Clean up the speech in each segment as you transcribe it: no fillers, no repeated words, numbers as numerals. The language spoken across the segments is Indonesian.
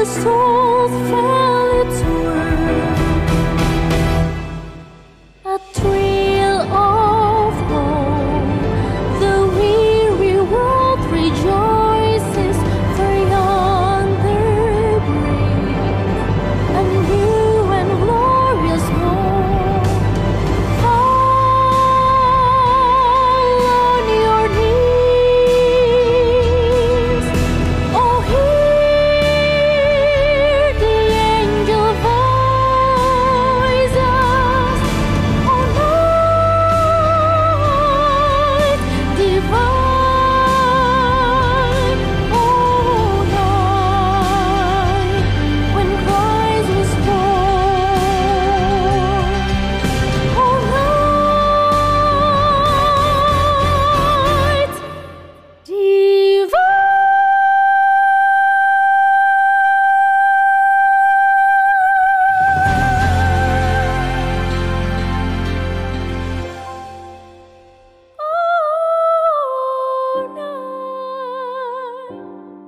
soul felt its worth, a thrill of hope. The weary world rejoices, for yonder breaks a new and glorious morn. Fall on your knees, oh hear the angel voices, oh night divine, oh night when Christ was born, oh night divine.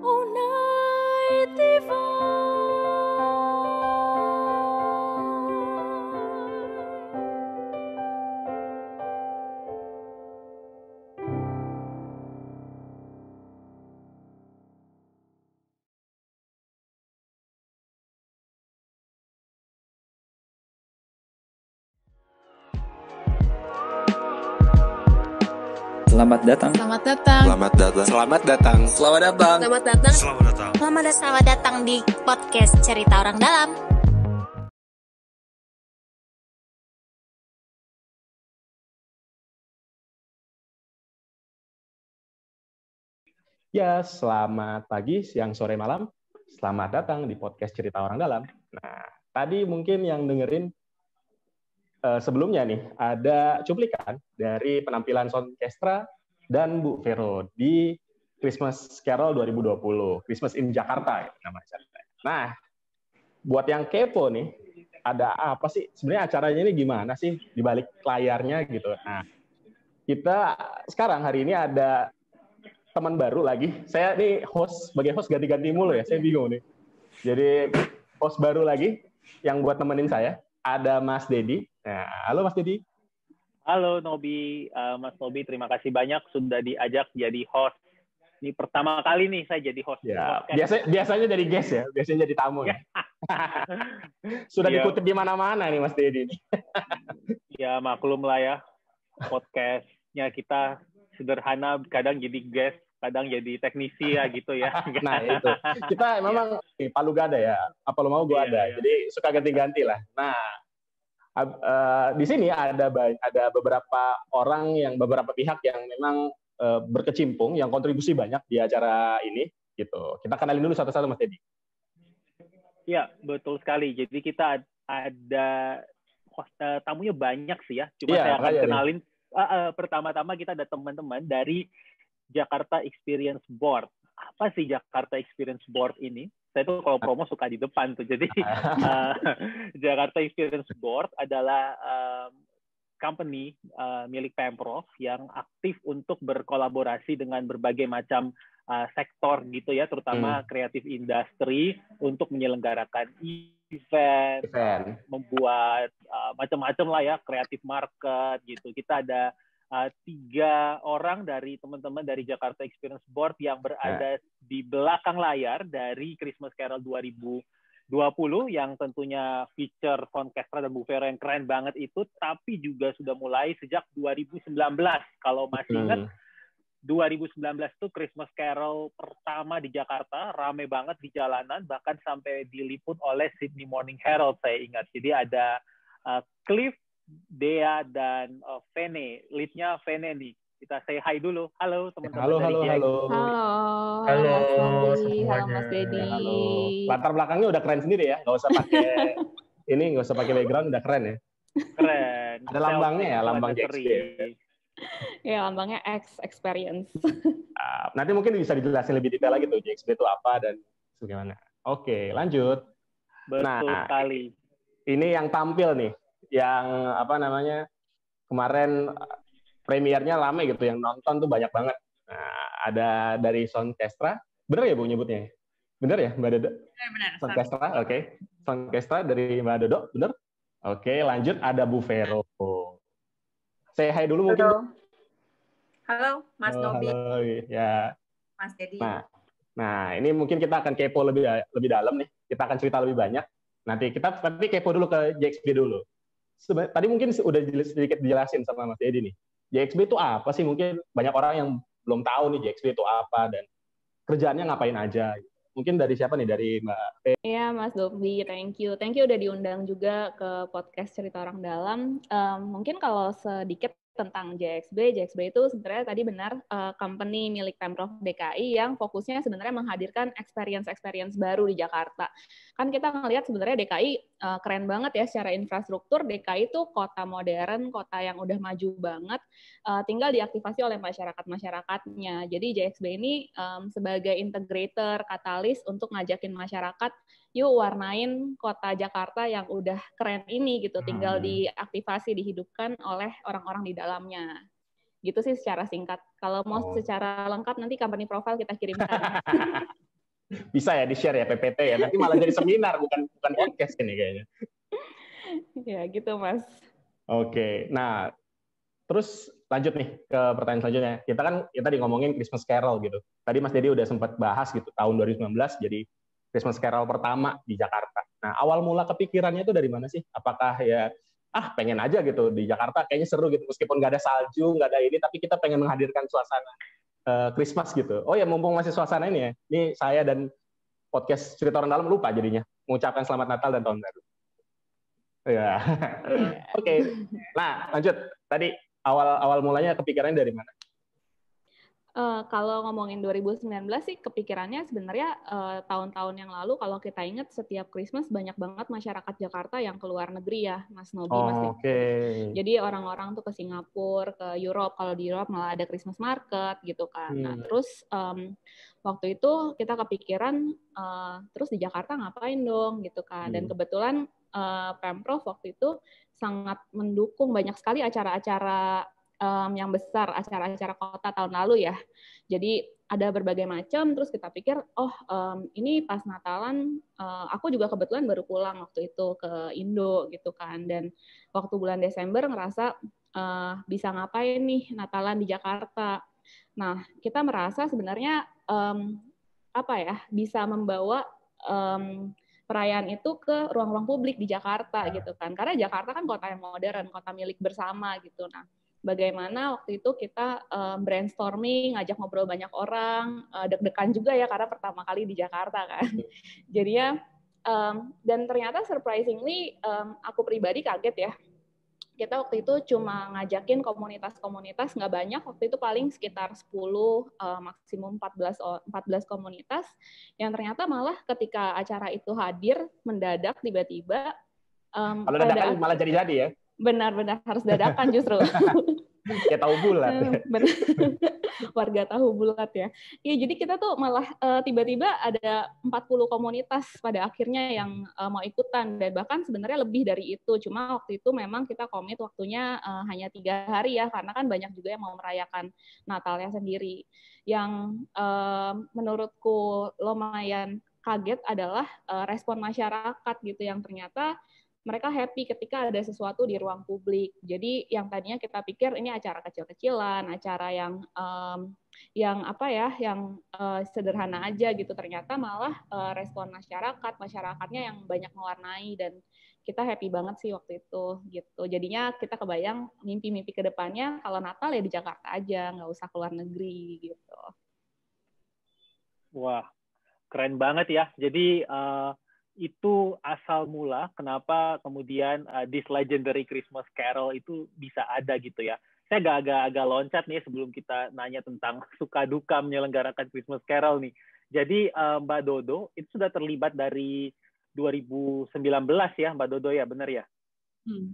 Oh night divine. Selamat datang. Selamat datang. Selamat datang. Selamat datang. Selamat datang. Selamat datang. Selamat datang di podcast Cerita Orang Dalam. Ya, selamat pagi, siang, sore, malam. Selamat datang di podcast Cerita Orang Dalam. Nah, tadi mungkin yang dengerin sebelumnya nih, ada cuplikan dari penampilan Soundcastra dan Bu Vero di Christmas Carol 2020, Christmas in Jakarta, ya, nama acaranya. Nah, buat yang kepo nih, ada apa sih? Sebenarnya acaranya ini gimana sih di balik layarnya gitu. Nah, kita sekarang hari ini ada teman baru lagi. Saya nih sebagai host ganti-ganti mulu ya, saya bingung nih. Jadi host baru lagi yang buat temenin saya, ada Mas Dedi. Nah, halo Mas Dedi. Halo Nobi, Mas Nobi, terima kasih banyak sudah diajak jadi host. Ini pertama kali nih saya jadi host. Ya, biasanya jadi guest ya, biasanya jadi tamu ya. Sudah dikutip di mana-mana nih Mas Dedi. Ya maklum lah ya, podcastnya kita sederhana, kadang jadi guest, kadang jadi teknisi ya gitu ya. Nah itu, kita memang palu gada ya, apa lo mau gue ada, jadi suka ganti-ganti lah. Nah, di sini ada beberapa orang beberapa pihak yang memang berkecimpung, yang kontribusi banyak di acara ini, gitu. Kita kenalin dulu satu-satu Mas Dedi. Iya, betul sekali. Jadi kita ada tamunya banyak sih ya. Cuma saya akan kenalin. Pertama-tama kita ada teman-teman dari Jakarta Experience Board. Apa sih Jakarta Experience Board ini? Saya tuh kalau promo suka di depan tuh. Jadi Jakarta Experience Board adalah company milik Pemprov yang aktif untuk berkolaborasi dengan berbagai macam sektor gitu ya, terutama kreatif industri untuk menyelenggarakan event. Membuat macam-macam lah ya, kreatif market gitu. Kita ada 3 orang dari teman-teman dari Jakarta Experience Board yang berada di belakang layar dari Christmas Carol 2020 yang tentunya feature Soundcastra dan Bu Vero yang keren banget itu, tapi juga sudah mulai sejak 2019. Kalau masih ingat, 2019 itu Christmas Carol pertama di Jakarta, rame banget di jalanan, bahkan sampai diliput oleh Sydney Morning Herald, saya ingat. Jadi ada Cliff, Dea, dan Vene. Lead-nya Vene nih. Kita say hi dulu. Halo teman-teman dari GX. Halo Mas Dedi. Halo. Latar belakangnya udah keren sendiri ya, nggak usah pakai nggak usah pakai background, udah keren ya. Keren. Ada lambangnya ya, lambang JXP. Ya, lambangnya X Experience. Nanti mungkin bisa dijelasin lebih detail lagi tuh JXP itu apa dan bagaimana. Oke, lanjut. Betul sekali. Ini yang tampil nih, yang kemarin premiernya rame gitu, yang nonton tuh banyak banget. Nah, ada dari Soundcastra, bener ya Bu nyebutnya? Bener ya, Mbak Dodo? Benar. Soundcastra, oke. Soundcastra dari Mbak Dodo, bener? Oke, lanjut ada Bu Vero. Say hi dulu mungkin. Halo, Mas Nobi. Halo, ya. Mas Dedi. Nah, ini mungkin kita akan kepo lebih dalam nih. Kita akan cerita lebih banyak. Tapi kepo dulu ke JXB dulu. Tadi mungkin udah sedikit dijelasin sama Mas Dedi nih. JXB itu apa sih? Mungkin banyak orang yang belum tahu nih JXB itu apa dan kerjaannya ngapain aja. Mungkin dari siapa nih? Dari Mbak P. Iya, Mas Dobi, thank you. Thank you udah diundang juga ke podcast Cerita Orang Dalam. Mungkin kalau sedikit tentang JXB itu sebenarnya tadi benar company milik Pemprov DKI yang fokusnya sebenarnya menghadirkan experience baru di Jakarta. Kan kita ngelihat sebenarnya DKI keren banget ya secara infrastruktur. DKI itu kota modern, kota yang udah maju banget, tinggal diaktifasi oleh masyarakatnya. Jadi JXB ini sebagai integrator, katalis untuk ngajakin masyarakat, yuk warnain kota Jakarta yang udah keren ini gitu, tinggal diaktifasi, dihidupkan oleh orang-orang di dalamnya. Gitu sih secara singkat. Kalau mau secara lengkap nanti company profile kita kirimkan. Bisa ya di-share ya PPT ya. Nanti malah jadi seminar bukan podcast ini kayaknya. Ya gitu, Mas. Oke. Nah, terus lanjut nih ke pertanyaan selanjutnya. Kita kan tadi ngomongin Christmas Carol gitu. Tadi Mas Dedi udah sempat bahas gitu tahun 2019 jadi Christmas Carol pertama di Jakarta. Nah, awal mula kepikirannya itu dari mana sih? Apakah ya, pengen aja gitu di Jakarta, kayaknya seru gitu. Meskipun nggak ada salju, nggak ada ini, tapi kita pengen menghadirkan suasana Christmas gitu. Oh ya, mumpung masih suasana ini ya, ini saya dan podcast Cerita Orang Dalam lupa jadinya mengucapkan Selamat Natal dan Tahun Baru. Ya, oke. Nah, lanjut. Tadi awal mulanya kepikirannya dari mana? Kalau ngomongin 2019 sih kepikirannya sebenarnya tahun-tahun yang lalu kalau kita ingat setiap Christmas banyak banget masyarakat Jakarta yang keluar negeri ya, Mas Nobi, Mas Dedi. Jadi orang-orang tuh ke Singapura, ke Europe. Kalau di Europe malah ada Christmas market gitu kan. Nah, terus waktu itu kita kepikiran terus di Jakarta ngapain dong gitu kan. Dan kebetulan Pemprov waktu itu sangat mendukung banyak sekali acara-acara yang besar, acara-acara kota tahun lalu ya. Jadi ada berbagai macam, terus kita pikir, ini pas Natalan, aku juga kebetulan baru pulang waktu itu ke Indo gitu kan, dan waktu bulan Desember ngerasa bisa ngapain nih Natalan di Jakarta. Nah, kita merasa sebenarnya bisa membawa perayaan itu ke ruang-ruang publik di Jakarta gitu kan, karena Jakarta kan kota yang modern, kota milik bersama gitu. Nah, bagaimana waktu itu kita brainstorming, ngajak ngobrol banyak orang, deg-degan juga ya karena pertama kali di Jakarta kan. Jadi ya, dan ternyata surprisingly aku pribadi kaget ya. Kita waktu itu cuma ngajakin komunitas-komunitas, nggak banyak, waktu itu paling sekitar 10, maksimum 14 komunitas, yang ternyata malah ketika acara itu hadir, mendadak tiba-tiba. Kalau dadakan malah jadi-jadi ya? Benar-benar harus dadakan justru. Kayak tahu bulat. Warga tahu bulat ya. Iya, jadi kita tuh malah tiba-tiba ada 40 komunitas pada akhirnya yang mau ikutan, dan bahkan sebenarnya lebih dari itu. Cuma waktu itu memang kita komit waktunya hanya 3 hari ya, karena kan banyak juga yang mau merayakan Natalnya sendiri. Yang menurutku lumayan kaget adalah respon masyarakat gitu, yang ternyata mereka happy ketika ada sesuatu di ruang publik. Jadi yang tadinya kita pikir ini acara kecil-kecilan, acara yang sederhana aja gitu, ternyata malah respon masyarakatnya yang banyak mewarnai, dan kita happy banget sih waktu itu gitu. Jadinya kita kebayang mimpi-mimpi ke depannya kalau Natal ya di Jakarta aja, nggak usah keluar negeri gitu. Wah, keren banget ya. Jadi itu asal mula kenapa kemudian this legendary Christmas Carol itu bisa ada gitu ya. Saya agak loncat nih sebelum kita nanya tentang suka duka menyelenggarakan Christmas Carol nih. Jadi Mbak Dodo itu sudah terlibat dari 2019 ya, Mbak Dodo ya, benar ya?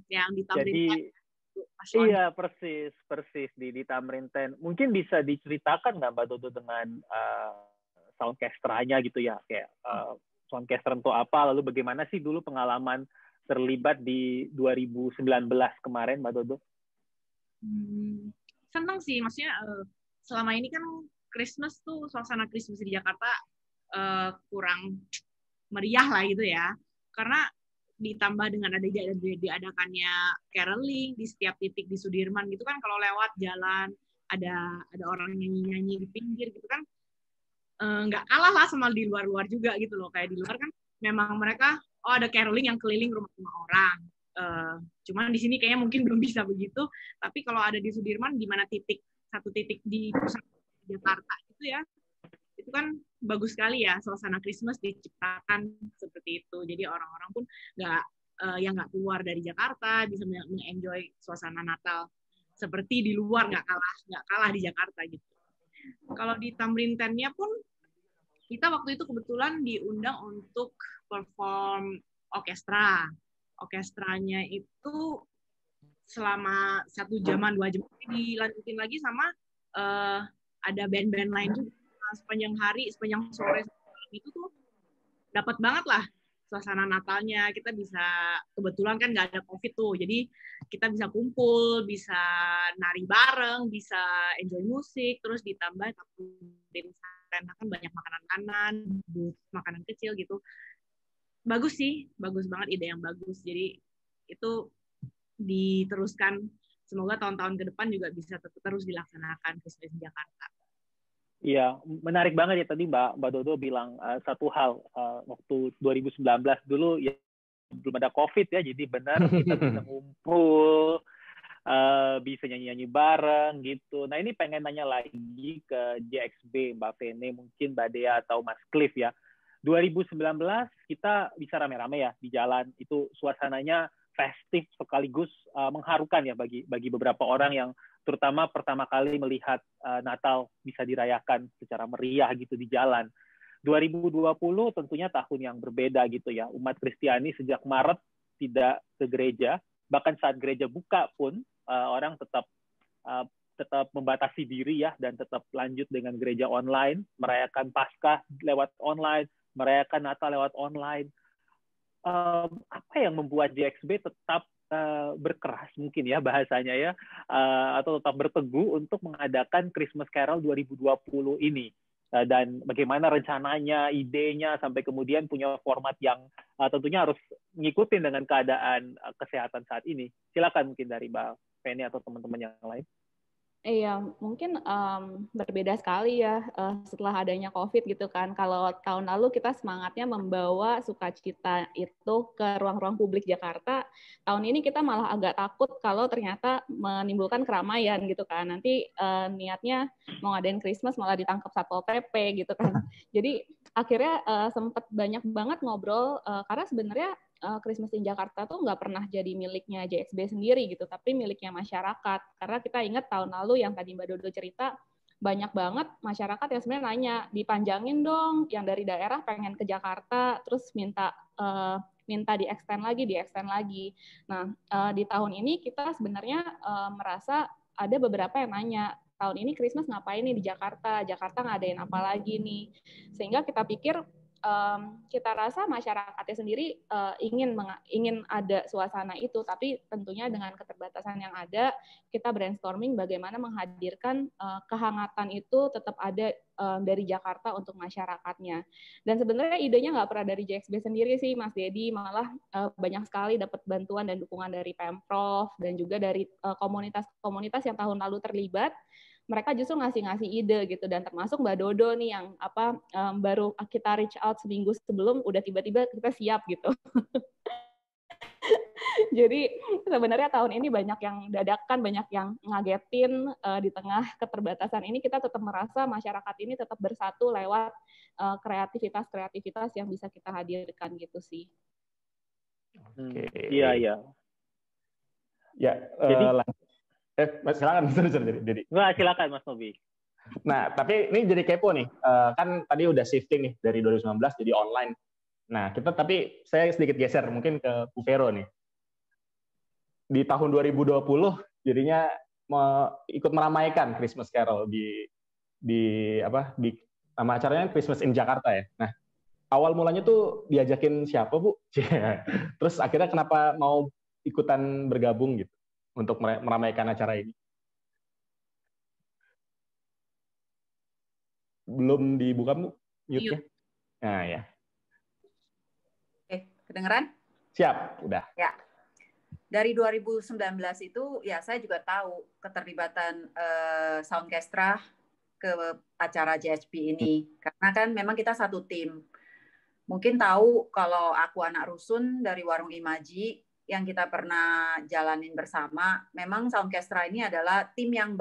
Yang di Tamrin. Jadi iya, persis di Tamrin 10. Mungkin bisa diceritakan nggak Mbak Dodo dengan soundcasternya gitu ya, kayak soundcaster itu apa, lalu bagaimana sih dulu pengalaman terlibat di 2019 kemarin, Mbak Dodo? Senang sih, maksudnya selama ini kan Christmas tuh, suasana Christmas di Jakarta kurang meriah lah gitu ya. Karena ditambah dengan diadakannya caroling di setiap titik di Sudirman gitu kan, kalau lewat jalan ada orang yang nyanyi di pinggir gitu kan, nggak kalah lah sama di luar-luar juga gitu loh. Kayak di luar kan memang mereka ada caroling yang keliling rumah-rumah orang. Cuman di sini kayaknya mungkin belum bisa begitu. Tapi kalau ada di Sudirman, di mana satu titik di pusat Jakarta itu ya, itu kan bagus sekali ya, suasana Christmas diciptakan seperti itu. Jadi orang-orang pun nggak keluar dari Jakarta bisa mengenjoy suasana Natal seperti di luar, nggak kalah di Jakarta gitu. Kalau di Tamrin 10-nya pun kita waktu itu kebetulan diundang untuk perform orkestra. Orkestranya itu selama 1 jaman 2 jam dilanjutin lagi sama ada band-band lain juga. Sepanjang hari, sepanjang sore itu tuh dapat banget lah suasana Natalnya. Kita bisa, kebetulan kan nggak ada COVID tuh, jadi kita bisa kumpul, bisa nari bareng, bisa enjoy musik, terus ditambah kan banyak makanan kecil gitu. Bagus sih, bagus banget, ide yang bagus. Jadi itu diteruskan, semoga tahun-tahun ke depan juga bisa terus dilaksanakan Christmas di Jakarta. Iya, menarik banget ya tadi Mbak Dodo bilang satu hal waktu 2019 dulu ya belum ada COVID ya, jadi benar kita bisa ngumpul, bisa nyanyi-nyanyi bareng gitu. Nah ini pengen nanya lagi ke JXB, Mbak Vene, mungkin Mbak Dea atau Mas Cliff ya. 2019 kita bisa rame-rame ya di jalan, itu suasananya festif sekaligus mengharukan ya bagi beberapa orang yang terutama pertama kali melihat Natal bisa dirayakan secara meriah gitu di jalan. 2020 tentunya tahun yang berbeda gitu ya. Umat Kristiani sejak Maret tidak ke gereja, bahkan saat gereja buka pun orang tetap membatasi diri ya, dan tetap lanjut dengan gereja online, merayakan Paskah lewat online, merayakan Natal lewat online. Apa yang membuat JXB tetap berkeras mungkin ya bahasanya ya, atau tetap berteguh untuk mengadakan Christmas Carol 2020 ini, dan bagaimana rencananya, idenya, sampai kemudian punya format yang tentunya harus ngikutin dengan keadaan kesehatan saat ini. Silakan mungkin dari Mbak Penny atau teman-teman yang lain. Iya, mungkin berbeda sekali ya setelah adanya COVID gitu kan. Kalau tahun lalu kita semangatnya membawa sukacita itu ke ruang-ruang publik Jakarta, tahun ini kita malah agak takut kalau ternyata menimbulkan keramaian gitu kan. Nanti niatnya mau ngadain Christmas malah ditangkap Satpol PP gitu kan. Jadi akhirnya sempat banyak banget ngobrol, karena sebenarnya Christmas in Jakarta tuh nggak pernah jadi miliknya JXB sendiri gitu, tapi miliknya masyarakat. Karena kita ingat tahun lalu yang tadi Mbak Dodo cerita, banyak banget masyarakat yang sebenarnya nanya, dipanjangin dong, yang dari daerah pengen ke Jakarta, terus minta di extend lagi. Nah, di tahun ini kita sebenarnya merasa ada beberapa yang nanya, tahun ini Christmas ngapain nih di Jakarta? Jakarta ngadain apa lagi nih? Sehingga kita pikir, kita rasa masyarakatnya sendiri ingin ada suasana itu, tapi tentunya dengan keterbatasan yang ada, kita brainstorming bagaimana menghadirkan kehangatan itu tetap ada dari Jakarta untuk masyarakatnya. Dan sebenarnya idenya nggak pernah dari JXB sendiri sih, Mas Dedi, malah banyak sekali dapat bantuan dan dukungan dari Pemprov dan juga dari komunitas-komunitas yang tahun lalu terlibat. Mereka justru ngasih ide gitu, dan termasuk Mbak Dodo nih yang baru kita reach out seminggu sebelum udah tiba-tiba kita siap gitu. Jadi sebenarnya tahun ini banyak yang dadakan, banyak yang ngagetin. Di tengah keterbatasan ini kita tetap merasa masyarakat ini tetap bersatu lewat kreativitas yang bisa kita hadirkan gitu sih. Iya. Ya, silakan jadi. Nggak, silakan Mas Nobi. Nah, tapi ini jadi kepo nih. Kan tadi udah shifting nih dari 2019 jadi online. Nah, tapi saya sedikit geser mungkin ke Bu Vero nih. Di tahun 2020 jadinya ikut meramaikan Christmas Carol di nama acaranya Christmas in Jakarta ya. Nah, awal mulanya tuh diajakin siapa, Bu? Terus akhirnya kenapa mau ikutan bergabung gitu untuk meramaikan acara ini? Belum dibuka, Bu, mute-nya? Nah, ya. Kedengeran? Siap, udah. Ya. Dari 2019 itu ya saya juga tahu keterlibatan Soundcastra ke acara JHP ini. Karena kan memang kita satu tim. Mungkin tahu kalau aku anak rusun dari Warung Imaji yang kita pernah jalanin bersama, memang Soundcastra ini adalah tim yang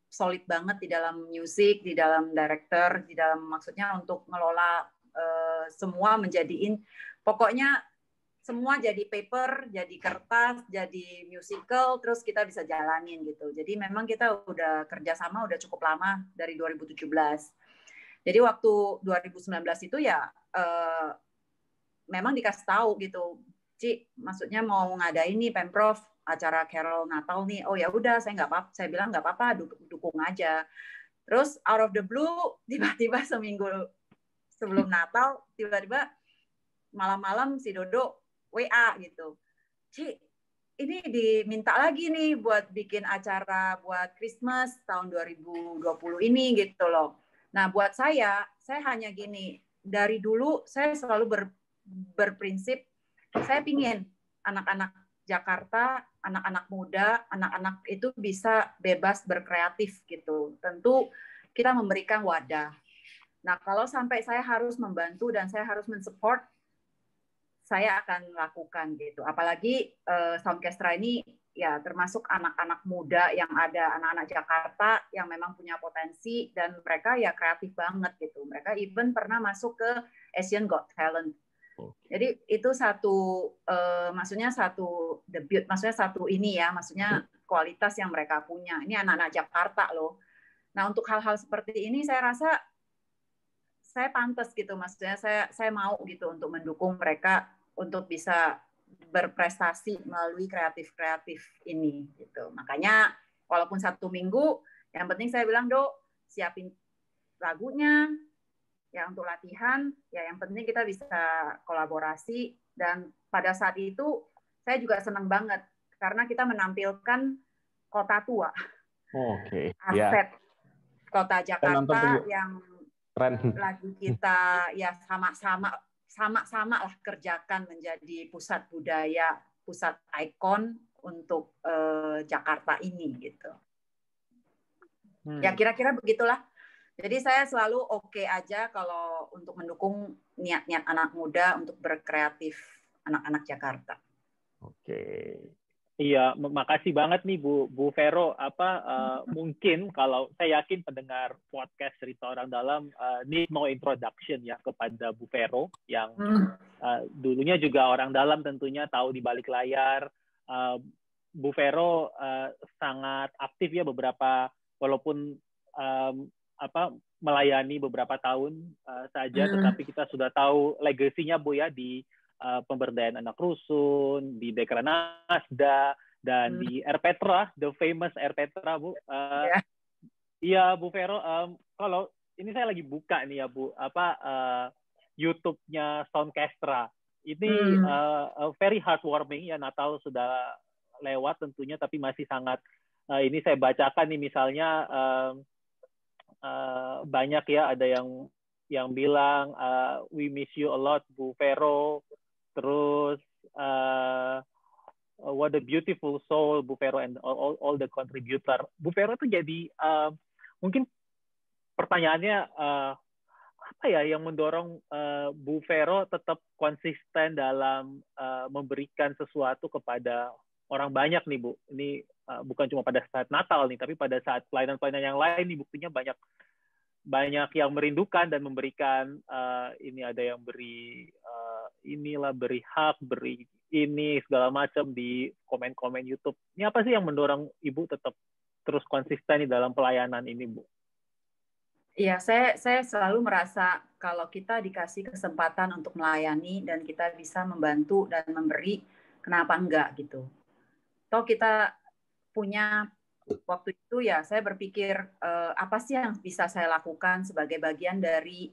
solid banget di dalam musik, di dalam director, di dalam maksudnya untuk ngelola semua menjadiin, pokoknya semua jadi paper, jadi kertas, jadi musical, terus kita bisa jalanin gitu. Jadi memang kita udah kerjasama udah cukup lama dari 2017. Jadi waktu 2019 itu ya memang dikasih tahu gitu, Ci, maksudnya mau ngadain nih Pemprov acara Carol Natal nih. Oh ya udah, saya bilang nggak apa-apa, dukung aja. Terus out of the blue, tiba-tiba seminggu sebelum Natal, tiba-tiba malam-malam si Dodo WA gitu, Ci, ini diminta lagi nih buat bikin acara buat Christmas tahun 2020 ini gitu loh. Nah buat saya hanya gini, dari dulu saya selalu berprinsip, saya pingin anak-anak Jakarta, anak-anak muda, anak-anak itu bisa bebas berkreatif gitu. Tentu kita memberikan wadah. Nah kalau sampai saya harus membantu dan saya harus mensupport, saya akan lakukan gitu. Apalagi Soundcastra ini ya termasuk anak-anak muda yang ada, anak-anak Jakarta yang memang punya potensi dan mereka ya kreatif banget gitu. Mereka even pernah masuk ke Asian Got Talent. Jadi itu maksudnya satu debut, maksudnya satu ini ya, maksudnya kualitas yang mereka punya. Ini anak-anak Jakarta loh. Nah untuk hal-hal seperti ini saya rasa saya pantas gitu, maksudnya saya mau gitu untuk mendukung mereka untuk bisa berprestasi melalui kreatif ini gitu. Makanya walaupun 1 minggu, yang penting saya bilang, Dok, siapin lagunya ya untuk latihan, ya yang penting kita bisa kolaborasi. Dan pada saat itu saya juga senang banget karena kita menampilkan kota tua. Oke. Aset kota Jakarta yang keren. Lagi kita ya sama-sama lah kerjakan menjadi pusat budaya, pusat ikon untuk Jakarta ini gitu. Ya kira-kira begitulah. Jadi saya selalu oke aja kalau untuk mendukung niat-niat anak muda untuk berkreatif anak-anak Jakarta. Oke. Iya, makasih banget nih Bu Vero. Mungkin kalau saya yakin pendengar podcast Cerita Orang Dalam need no introduction ya kepada Bu Vero yang dulunya juga orang dalam tentunya tahu di balik layar. Bu Vero sangat aktif ya walaupun melayani beberapa tahun saja, tetapi kita sudah tahu legasinya Bu ya di pemberdayaan anak rusun, di Dekranasda, dan di RPetra, the famous RPetra, Bu. Iya, Bu Vero, kalau ini saya lagi buka nih ya, Bu, YouTube-nya Soundcastra. Ini very heartwarming ya, Natal sudah lewat tentunya, tapi masih sangat, ini saya bacakan nih misalnya, banyak ya, ada yang bilang, we miss you a lot, Bu Vero. Terus what a beautiful soul Bu Vero and all the contributor. Bu Vero itu jadi mungkin pertanyaannya apa ya yang mendorong Bu Vero tetap konsisten dalam memberikan sesuatu kepada orang banyak nih Bu. Ini bukan cuma pada saat Natal nih, tapi pada saat pelayanan-pelayanan yang lain nih buktinya banyak yang merindukan dan memberikan ini ada yang beri beri hak, beri ini segala macam di komen-komen YouTube. Ini apa sih yang mendorong Ibu tetap terus konsisten di dalam pelayanan ini, Bu? Iya, saya selalu merasa kalau kita dikasih kesempatan untuk melayani dan kita bisa membantu dan memberi, kenapa enggak gitu. Toh kita punya waktu itu ya saya berpikir apa sih yang bisa saya lakukan sebagai bagian dari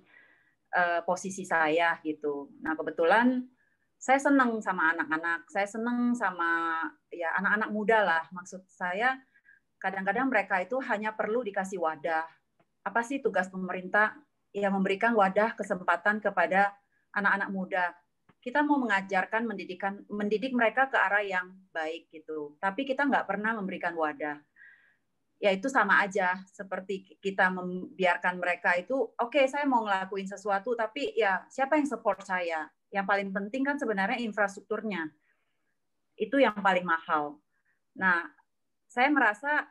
posisi saya gitu. Nah kebetulan saya senang sama anak-anak, saya senang sama ya anak-anak muda lah. Maksud saya kadang-kadang mereka itu hanya perlu dikasih wadah. Apa sih tugas pemerintah? ya memberikan wadah kesempatan kepada anak-anak muda. Kita mau mengajarkan, mendidik mereka ke arah yang baik gitu. Tapi kita nggak pernah memberikan wadah. Ya itu sama aja seperti kita membiarkan mereka itu, oke, saya mau ngelakuin sesuatu, tapi ya siapa yang support saya? Yang paling penting kan sebenarnya infrastrukturnya. Itu yang paling mahal. Nah, saya merasa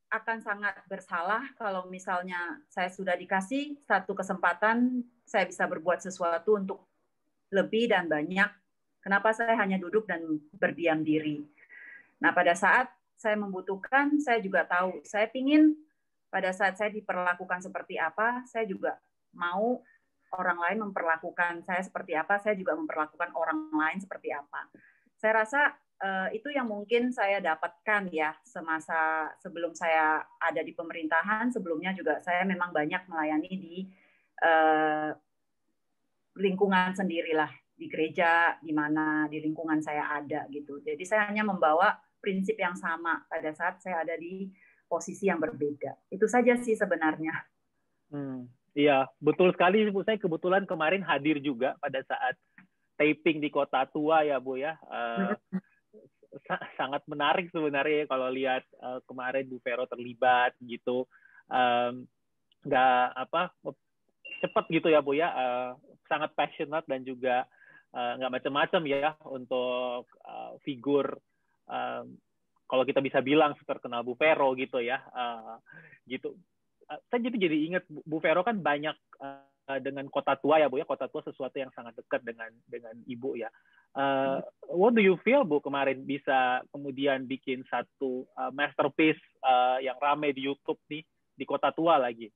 akan sangat bersalah kalau misalnya saya sudah dikasih satu kesempatan, saya bisa berbuat sesuatu untuk lebih dan banyak. Kenapa saya hanya duduk dan berdiam diri? Nah, pada saat saya membutuhkan, saya juga tahu. Saya pingin pada saat saya diperlakukan seperti apa, saya juga mau orang lain memperlakukan saya seperti apa, saya juga memperlakukan orang lain seperti apa. Saya rasa itu yang mungkin saya dapatkan ya semasa sebelum saya ada di pemerintahan. Sebelumnya juga saya memang banyak melayani di lingkungan sendirilah, di gereja di mana di lingkungan saya ada gitu. Jadi saya hanya membawa prinsip yang sama pada saat saya ada di posisi yang berbeda. Itu saja sih sebenarnya. Iya, betul sekali Bu. Saya kebetulan kemarin hadir juga pada saat taping di Kota Tua ya Bu ya. Sangat menarik sebenarnya kalau lihat kemarin Bu Vero terlibat gitu, cepat gitu ya Bu ya, sangat passionate dan juga nggak macam-macam ya untuk figur kalau kita bisa bilang terkenal Bu Vero gitu ya, gitu. Saya jadi ingat Bu Vero kan banyak dengan Kota Tua ya Bu ya. Kota Tua sesuatu yang sangat dekat dengan Ibu ya. What do you feel Bu kemarin bisa kemudian bikin satu masterpiece yang rame di YouTube nih di Kota Tua lagi?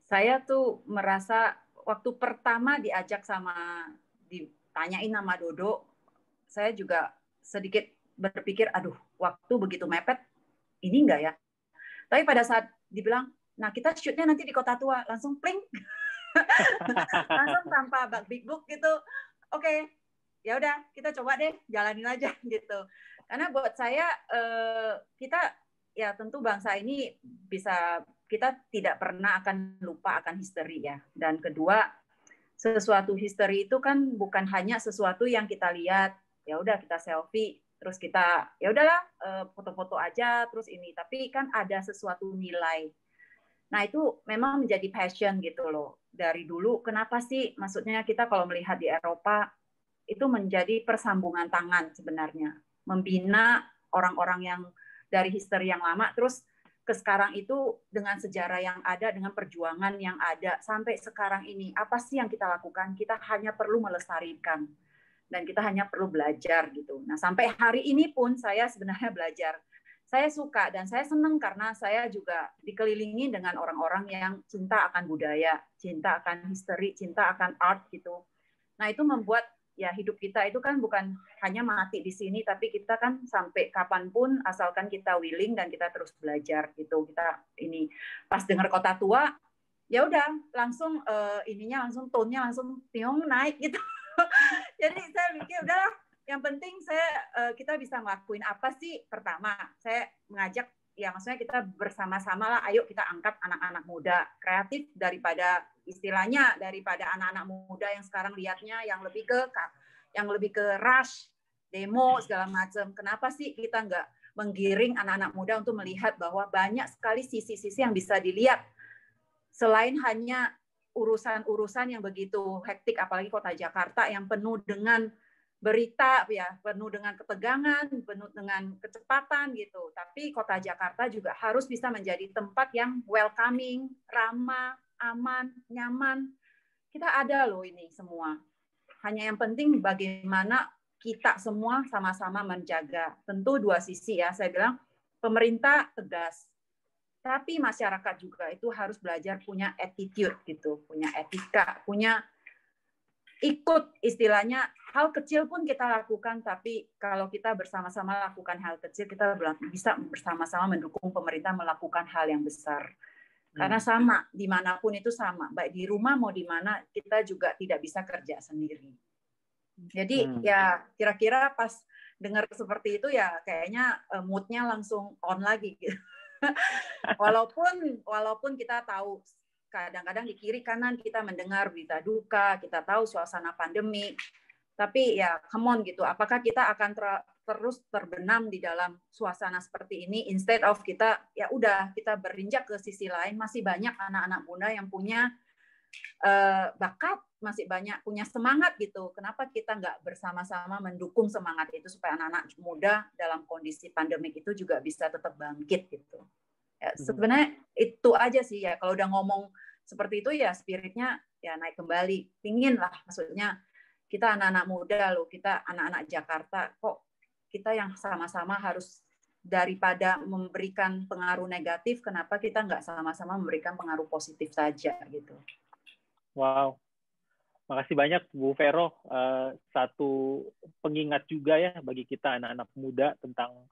Saya tuh merasa waktu pertama diajak ditanyain nama Dodo, saya juga sedikit berpikir, aduh, waktu begitu mepet, ini enggak ya? Tapi pada saat dibilang, nah kita shootnya nanti di Kota Tua, langsung pling, langsung tanpa big book gitu. Oke, ya udah kita coba deh, jalanin aja gitu. Karena buat saya kita ya tentu bangsa ini kita tidak pernah akan lupa akan history ya. Dan kedua, sesuatu history itu kan bukan hanya sesuatu yang kita lihat, ya udah kita selfie, terus kita ya udahlah foto-foto aja terus ini, tapi kan ada sesuatu nilai. Nah, itu memang menjadi passion gitu loh. Dari dulu kenapa sih maksudnya kita kalau melihat di Eropa itu menjadi persambungan tangan sebenarnya. Membina orang-orang yang dari history yang lama terus ke sekarang itu dengan sejarah yang ada, dengan perjuangan yang ada sampai sekarang ini. Apa sih yang kita lakukan? Kita hanya perlu melestarikan. Dan kita hanya perlu belajar gitu. Nah, sampai hari ini pun saya sebenarnya belajar. Saya suka dan saya senang karena saya juga dikelilingi dengan orang-orang yang cinta akan budaya, cinta akan history, cinta akan art gitu. Nah, itu membuat ya hidup kita itu kan bukan hanya mati di sini, tapi kita kan sampai kapanpun asalkan kita willing dan kita terus belajar gitu. Kita ini pas dengar Kota Tua, ya udah langsung langsung tone-nya langsung tiung naik gitu. Jadi saya mikir udahlah, yang penting kita bisa ngelakuin apa sih. Pertama, saya mengajak ya maksudnya kita bersama-sama lah, ayo kita angkat anak-anak muda kreatif daripada anak-anak muda yang sekarang lihatnya yang lebih ke rush, demo segala macam. Kenapa sih kita nggak menggiring anak-anak muda untuk melihat bahwa banyak sekali sisi-sisi yang bisa dilihat selain hanya urusan-urusan yang begitu hektik, apalagi kota Jakarta yang penuh dengan berita ya, penuh dengan ketegangan, penuh dengan kecepatan gitu. Tapi kota Jakarta juga harus bisa menjadi tempat yang welcoming, ramah, aman, nyaman. Kita ada loh ini semua. Hanya yang penting bagaimana kita semua sama-sama menjaga. Tentu dua sisi ya, saya bilang pemerintah tegas. Tapi masyarakat juga itu harus belajar punya attitude gitu, punya etika, punya ikut istilahnya hal kecil pun kita lakukan, tapi kalau kita bersama-sama lakukan hal kecil, kita bisa bersama-sama mendukung pemerintah melakukan hal yang besar. Karena sama, dimanapun itu sama, baik di rumah mau di mana, kita juga tidak bisa kerja sendiri. Jadi ya kira-kira pas dengar seperti itu ya kayaknya mood-nya langsung on lagi gitu. Walaupun kita tahu kadang-kadang di kiri kanan kita mendengar berita duka, kita tahu suasana pandemi. Tapi ya come on gitu, apakah kita akan terus terbenam di dalam suasana seperti ini instead of kita ya udah kita berinjak ke sisi lain. Masih banyak anak-anak muda yang punya bakat, masih banyak punya semangat gitu. Kenapa kita nggak bersama-sama mendukung semangat itu supaya anak-anak muda dalam kondisi pandemik itu juga bisa tetap bangkit gitu. Ya, sebenarnya itu aja sih ya. Kalau udah ngomong seperti itu ya spiritnya ya naik kembali. Pingin lah, maksudnya kita anak-anak muda loh, kita anak-anak Jakarta, kok kita yang sama-sama harus daripada memberikan pengaruh negatif, kenapa kita nggak sama-sama memberikan pengaruh positif saja gitu. Wow, makasih banyak Bu Vero. Satu pengingat juga ya bagi kita anak-anak muda tentang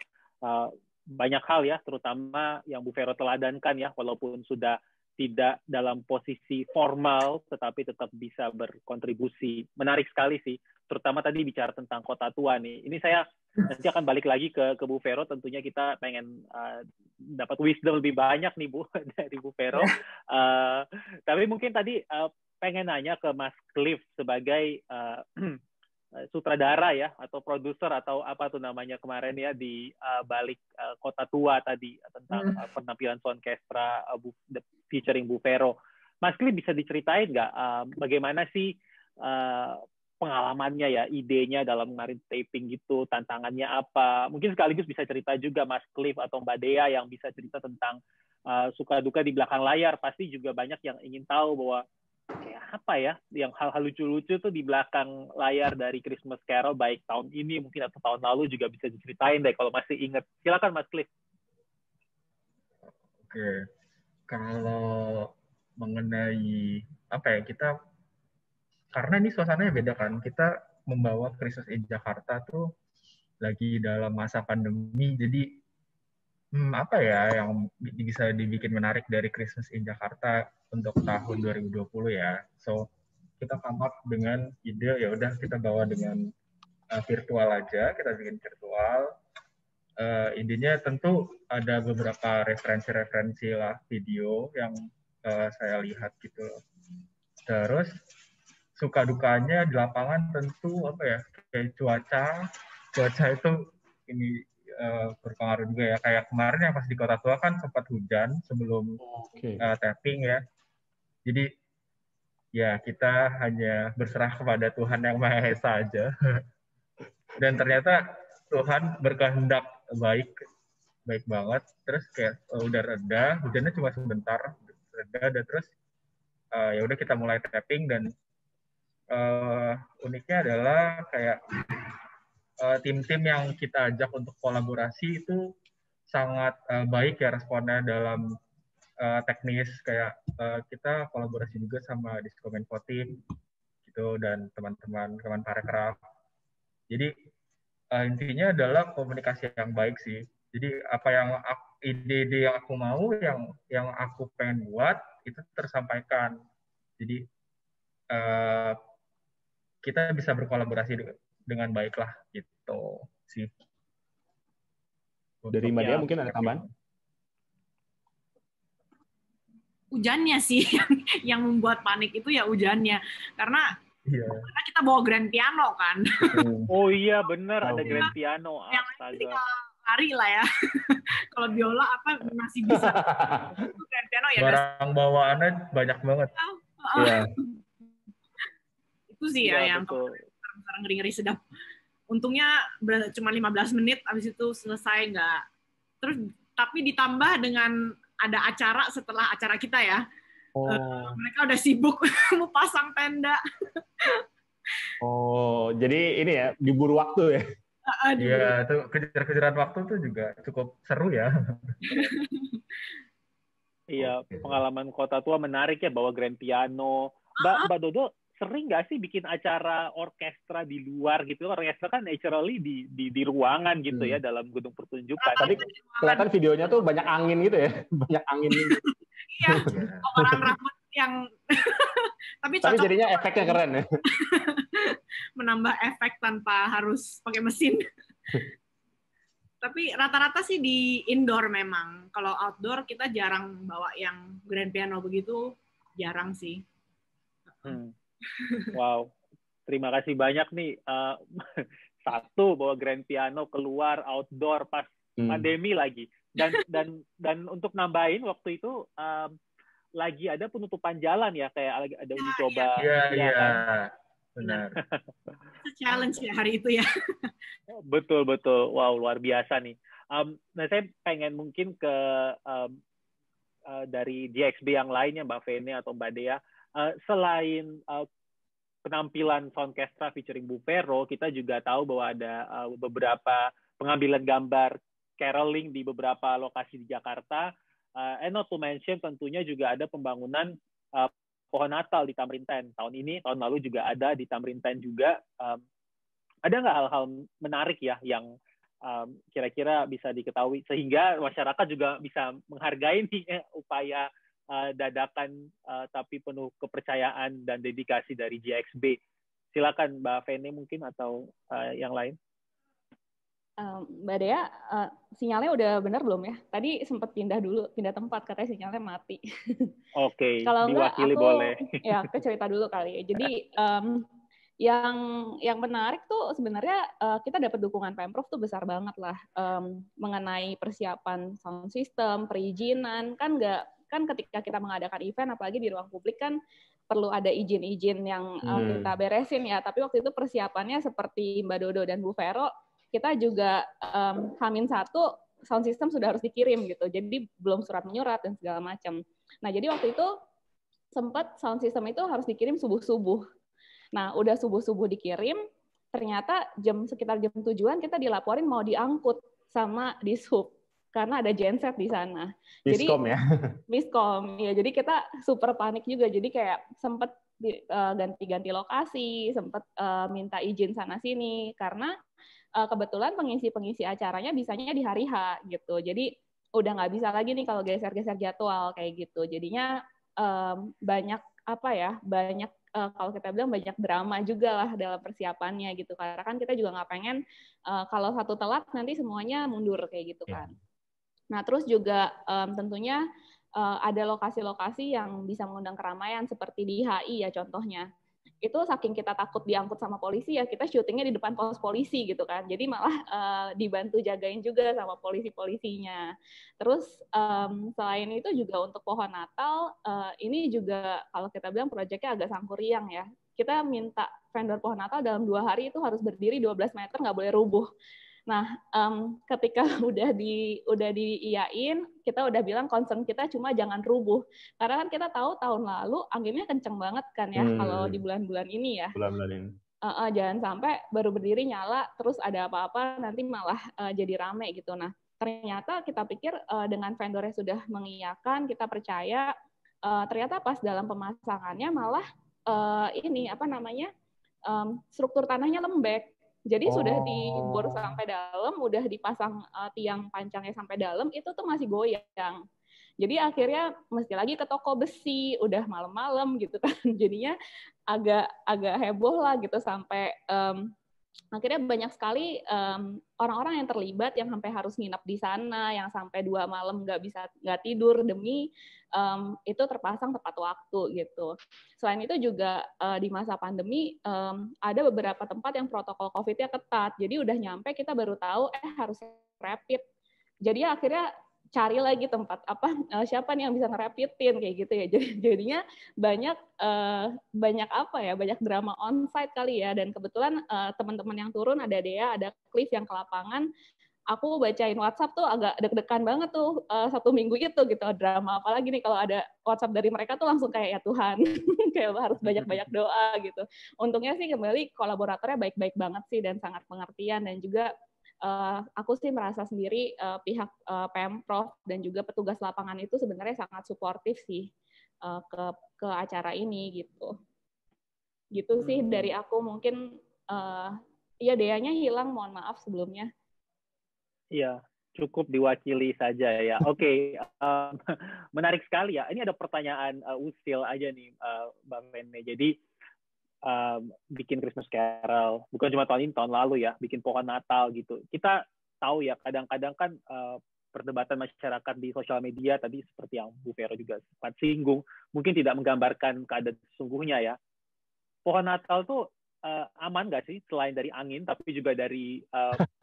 banyak hal ya, terutama yang Bu Vero teladankan ya, walaupun sudah tidak dalam posisi formal, tetapi tetap bisa berkontribusi. Menarik sekali sih, terutama tadi bicara tentang kota tua nih. Ini saya nanti akan balik lagi ke Bu Vero, tentunya kita pengen dapat wisdom lebih banyak nih Bu, dari Bu Vero. Tapi mungkin tadi pengen nanya ke Mas Cliff sebagai sutradara ya, atau produser atau apa tuh namanya kemarin ya di balik Kota Tua tadi tentang penampilan Soundcastra featuring Bu Vero. Mas Cliff bisa diceritain nggak bagaimana sih pengalamannya ya, idenya dalam kemarin taping gitu, tantangannya apa? Mungkin sekaligus bisa cerita juga Mas Cliff atau Mbak Dea yang bisa cerita tentang suka duka di belakang layar. Pasti juga banyak yang ingin tahu bahwa kayak apa ya, yang hal-hal lucu-lucu tuh di belakang layar dari Christmas Carol, baik tahun ini mungkin atau tahun lalu juga bisa diceritain deh kalau masih ingat. Silakan Mas Cliff. Oke, kalau mengenai apa ya, kita karena ini suasananya beda kan, kita membawa Christmas in Jakarta tuh lagi dalam masa pandemi, jadi apa ya yang bisa dibikin menarik dari Christmas in Jakarta untuk tahun 2020 ya. So kita come up dengan ide, ya udah kita bawa dengan virtual aja, kita bikin virtual. Intinya tentu ada beberapa referensi lah video yang saya lihat gitu. Terus suka dukanya di lapangan tentu apa ya, kayak cuaca itu ini berpengaruh juga ya. Kayak kemarin yang pas di Kota Tua kan sempat hujan sebelum tapping ya. Jadi ya kita hanya berserah kepada Tuhan Yang Maha Esa aja. Dan ternyata Tuhan berkehendak baik banget. Terus kayak udah reda, hujannya cuma sebentar, reda, dan terus ya udah kita mulai tapping. Dan uniknya adalah kayak tim-tim yang kita ajak untuk kolaborasi itu sangat baik ya responnya dalam teknis. Kayak kita kolaborasi juga sama Diskominfo Team gitu, dan teman-teman Parekraf. Jadi intinya adalah komunikasi yang baik sih. Jadi apa yang ide-ide yang aku mau, yang aku pengen buat itu tersampaikan. Jadi kita bisa berkolaborasi dengan baik lah gitu sih. Dari Mbak Dea mungkin ada tambahan? Hujannya sih yang membuat panik itu ya hujannya, karena kita bawa grand piano kan. Oh iya bener, ada grand piano. Yang lain tinggal lari lah ya. Kalau biola apa masih bisa. Grand piano ya. Barang bawaannya banyak banget. Iya. Itu sih ya yang ngeri-ngeri sedap. Untungnya cuma 15 menit, habis itu selesai nggak. Terus tapi ditambah dengan ada acara setelah acara kita ya. Mereka udah sibuk mau pasang tenda. Oh, jadi ini ya diburu waktu ya? Iya, tuh kejar-kejaran waktu tuh juga cukup seru ya. Iya, pengalaman Kota Tua menarik ya, bawa grand piano. Mbak Dodo sering nggak sih bikin acara orkestra di luar gitu? Orkestra kan naturally di ruangan gitu ya, dalam gedung pertunjukan. Tapi kelihatan videonya tuh banyak angin gitu ya, banyak angin. Iya, orang rambut yang tapi jadinya efeknya keren ya. Menambah efek tanpa harus pakai mesin. Tapi rata-rata sih di indoor memang. Kalau outdoor kita jarang bawa yang grand piano begitu. jarang sih. Wow, terima kasih banyak nih. Satu, bawa grand piano keluar outdoor pas pandemi lagi. Dan untuk nambahin waktu itu lagi ada penutupan jalan ya, kayak ada uji coba. Iya, kan? Benar. Itu challenge ya hari itu ya. Betul. Wow, luar biasa nih. Nah, saya pengen mungkin ke dari GXB yang lainnya, Mbak Vene atau Mbak Dea. Selain penampilan Soundcastra featuring Bu Vero, kita juga tahu bahwa ada beberapa pengambilan gambar caroling di beberapa lokasi di Jakarta. And not to mention tentunya juga ada pembangunan pohon Natal di Tamrin 10. Tahun ini, tahun lalu juga ada di Tamrin 10 juga. Ada nggak hal-hal menarik ya yang kira-kira bisa diketahui sehingga masyarakat juga bisa menghargai nih upaya dadakan tapi penuh kepercayaan dan dedikasi dari GXB. Silakan Mbak Vene mungkin atau yang lain. Mbak Dea, sinyalnya udah benar belum ya? Tadi sempat pindah tempat, katanya sinyalnya mati. Oke, kalau diwakili enggak, aku, boleh. Ya, aku cerita dulu kali ya. Jadi yang menarik tuh sebenarnya kita dapat dukungan Pemprov tuh besar banget lah mengenai persiapan sound system, perizinan, kan ketika kita mengadakan event apalagi di ruang publik kan perlu ada izin-izin yang kita beresin ya. Tapi waktu itu persiapannya seperti Mbak Dodo dan Bu Vero, kita juga H-1 sound system sudah harus dikirim gitu. Jadi belum surat menyurat dan segala macam. Nah, jadi waktu itu sempat sound system itu harus dikirim subuh-subuh. Nah, udah subuh-subuh dikirim, ternyata sekitar jam 7-an kita dilaporin mau diangkut sama Dishub karena ada genset di sana. Miskom ya? Miskom, ya. Jadi kita super panik juga. Jadi kayak sempat ganti-ganti lokasi, sempat minta izin sana-sini karena kebetulan pengisi acaranya bisanya di hari H gitu. Jadi udah nggak bisa lagi nih kalau geser-geser jadwal kayak gitu. Jadinya banyak kalau kita bilang banyak drama juga lah dalam persiapannya gitu. Karena kan kita juga nggak pengen kalau satu telat nanti semuanya mundur kayak gitu kan. Nah, terus juga tentunya ada lokasi-lokasi yang bisa mengundang keramaian seperti di HI ya contohnya. Itu saking kita takut diangkut sama polisi ya kita syutingnya di depan pos polisi gitu kan. Jadi malah dibantu jagain juga sama polisi-polisinya. Terus selain itu juga untuk pohon Natal ini juga kalau kita bilang proyeknya agak sangkuriang ya. Kita minta vendor pohon Natal dalam 2 hari itu harus berdiri 12 meter, nggak boleh rubuh. Nah, ketika udah diiyain, kita udah bilang concern kita cuma jangan rubuh. Karena kan kita tahu tahun lalu anginnya kenceng banget kan ya kalau di bulan-bulan ini ya. Bulan-bulan ini. Jangan sampai baru berdiri nyala, terus ada apa-apa nanti malah jadi rame gitu. Nah, ternyata kita pikir dengan vendornya sudah mengiyakan, kita percaya, ternyata pas dalam pemasangannya malah struktur tanahnya lembek. Jadi sudah dibor sampai dalam, udah dipasang tiang pancangnya sampai dalam, itu tuh masih goyang. Jadi akhirnya mesti lagi ke toko besi, udah malam-malam gitu kan. Jadinya agak heboh lah gitu sampai akhirnya banyak sekali orang-orang yang terlibat yang sampai harus nginep di sana, yang sampai 2 malam nggak tidur demi itu terpasang tepat waktu gitu. Selain itu juga di masa pandemi ada beberapa tempat yang protokol COVID-nya ketat. Jadi udah nyampe kita baru tahu harus rapid. Jadi akhirnya cari lagi tempat siapa nih yang bisa ngerapidin kayak gitu ya. Jadinya banyak drama onsite kali ya. Dan kebetulan teman-teman yang turun ada Dea, ada Cliff yang ke lapangan. Aku bacain WhatsApp tuh agak deg-degan banget tuh 1 minggu itu gitu, drama apalagi nih kalau ada WhatsApp dari mereka tuh langsung kayak ya Tuhan kayak harus banyak-banyak doa gitu. Untungnya sih kembali kolaboratornya baik-baik banget sih dan sangat pengertian, dan juga aku sih merasa sendiri pihak Pemprov dan juga petugas lapangan itu sebenarnya sangat suportif sih ke acara ini gitu. Gitu sih dari aku. Mungkin ya Deanya hilang, mohon maaf sebelumnya. Iya, cukup diwakili saja ya. Oke, menarik sekali ya. Ini ada pertanyaan usil aja nih, Bang Vene. Jadi bikin Christmas Carol, bukan cuma tahun ini, tahun lalu ya, bikin pohon Natal gitu. Kita tahu ya, kadang-kadang kan perdebatan masyarakat di sosial media tadi seperti yang Bu Vero juga sempat singgung, mungkin tidak menggambarkan keadaan sesungguhnya ya. Pohon Natal tuh aman nggak sih selain dari angin, tapi juga dari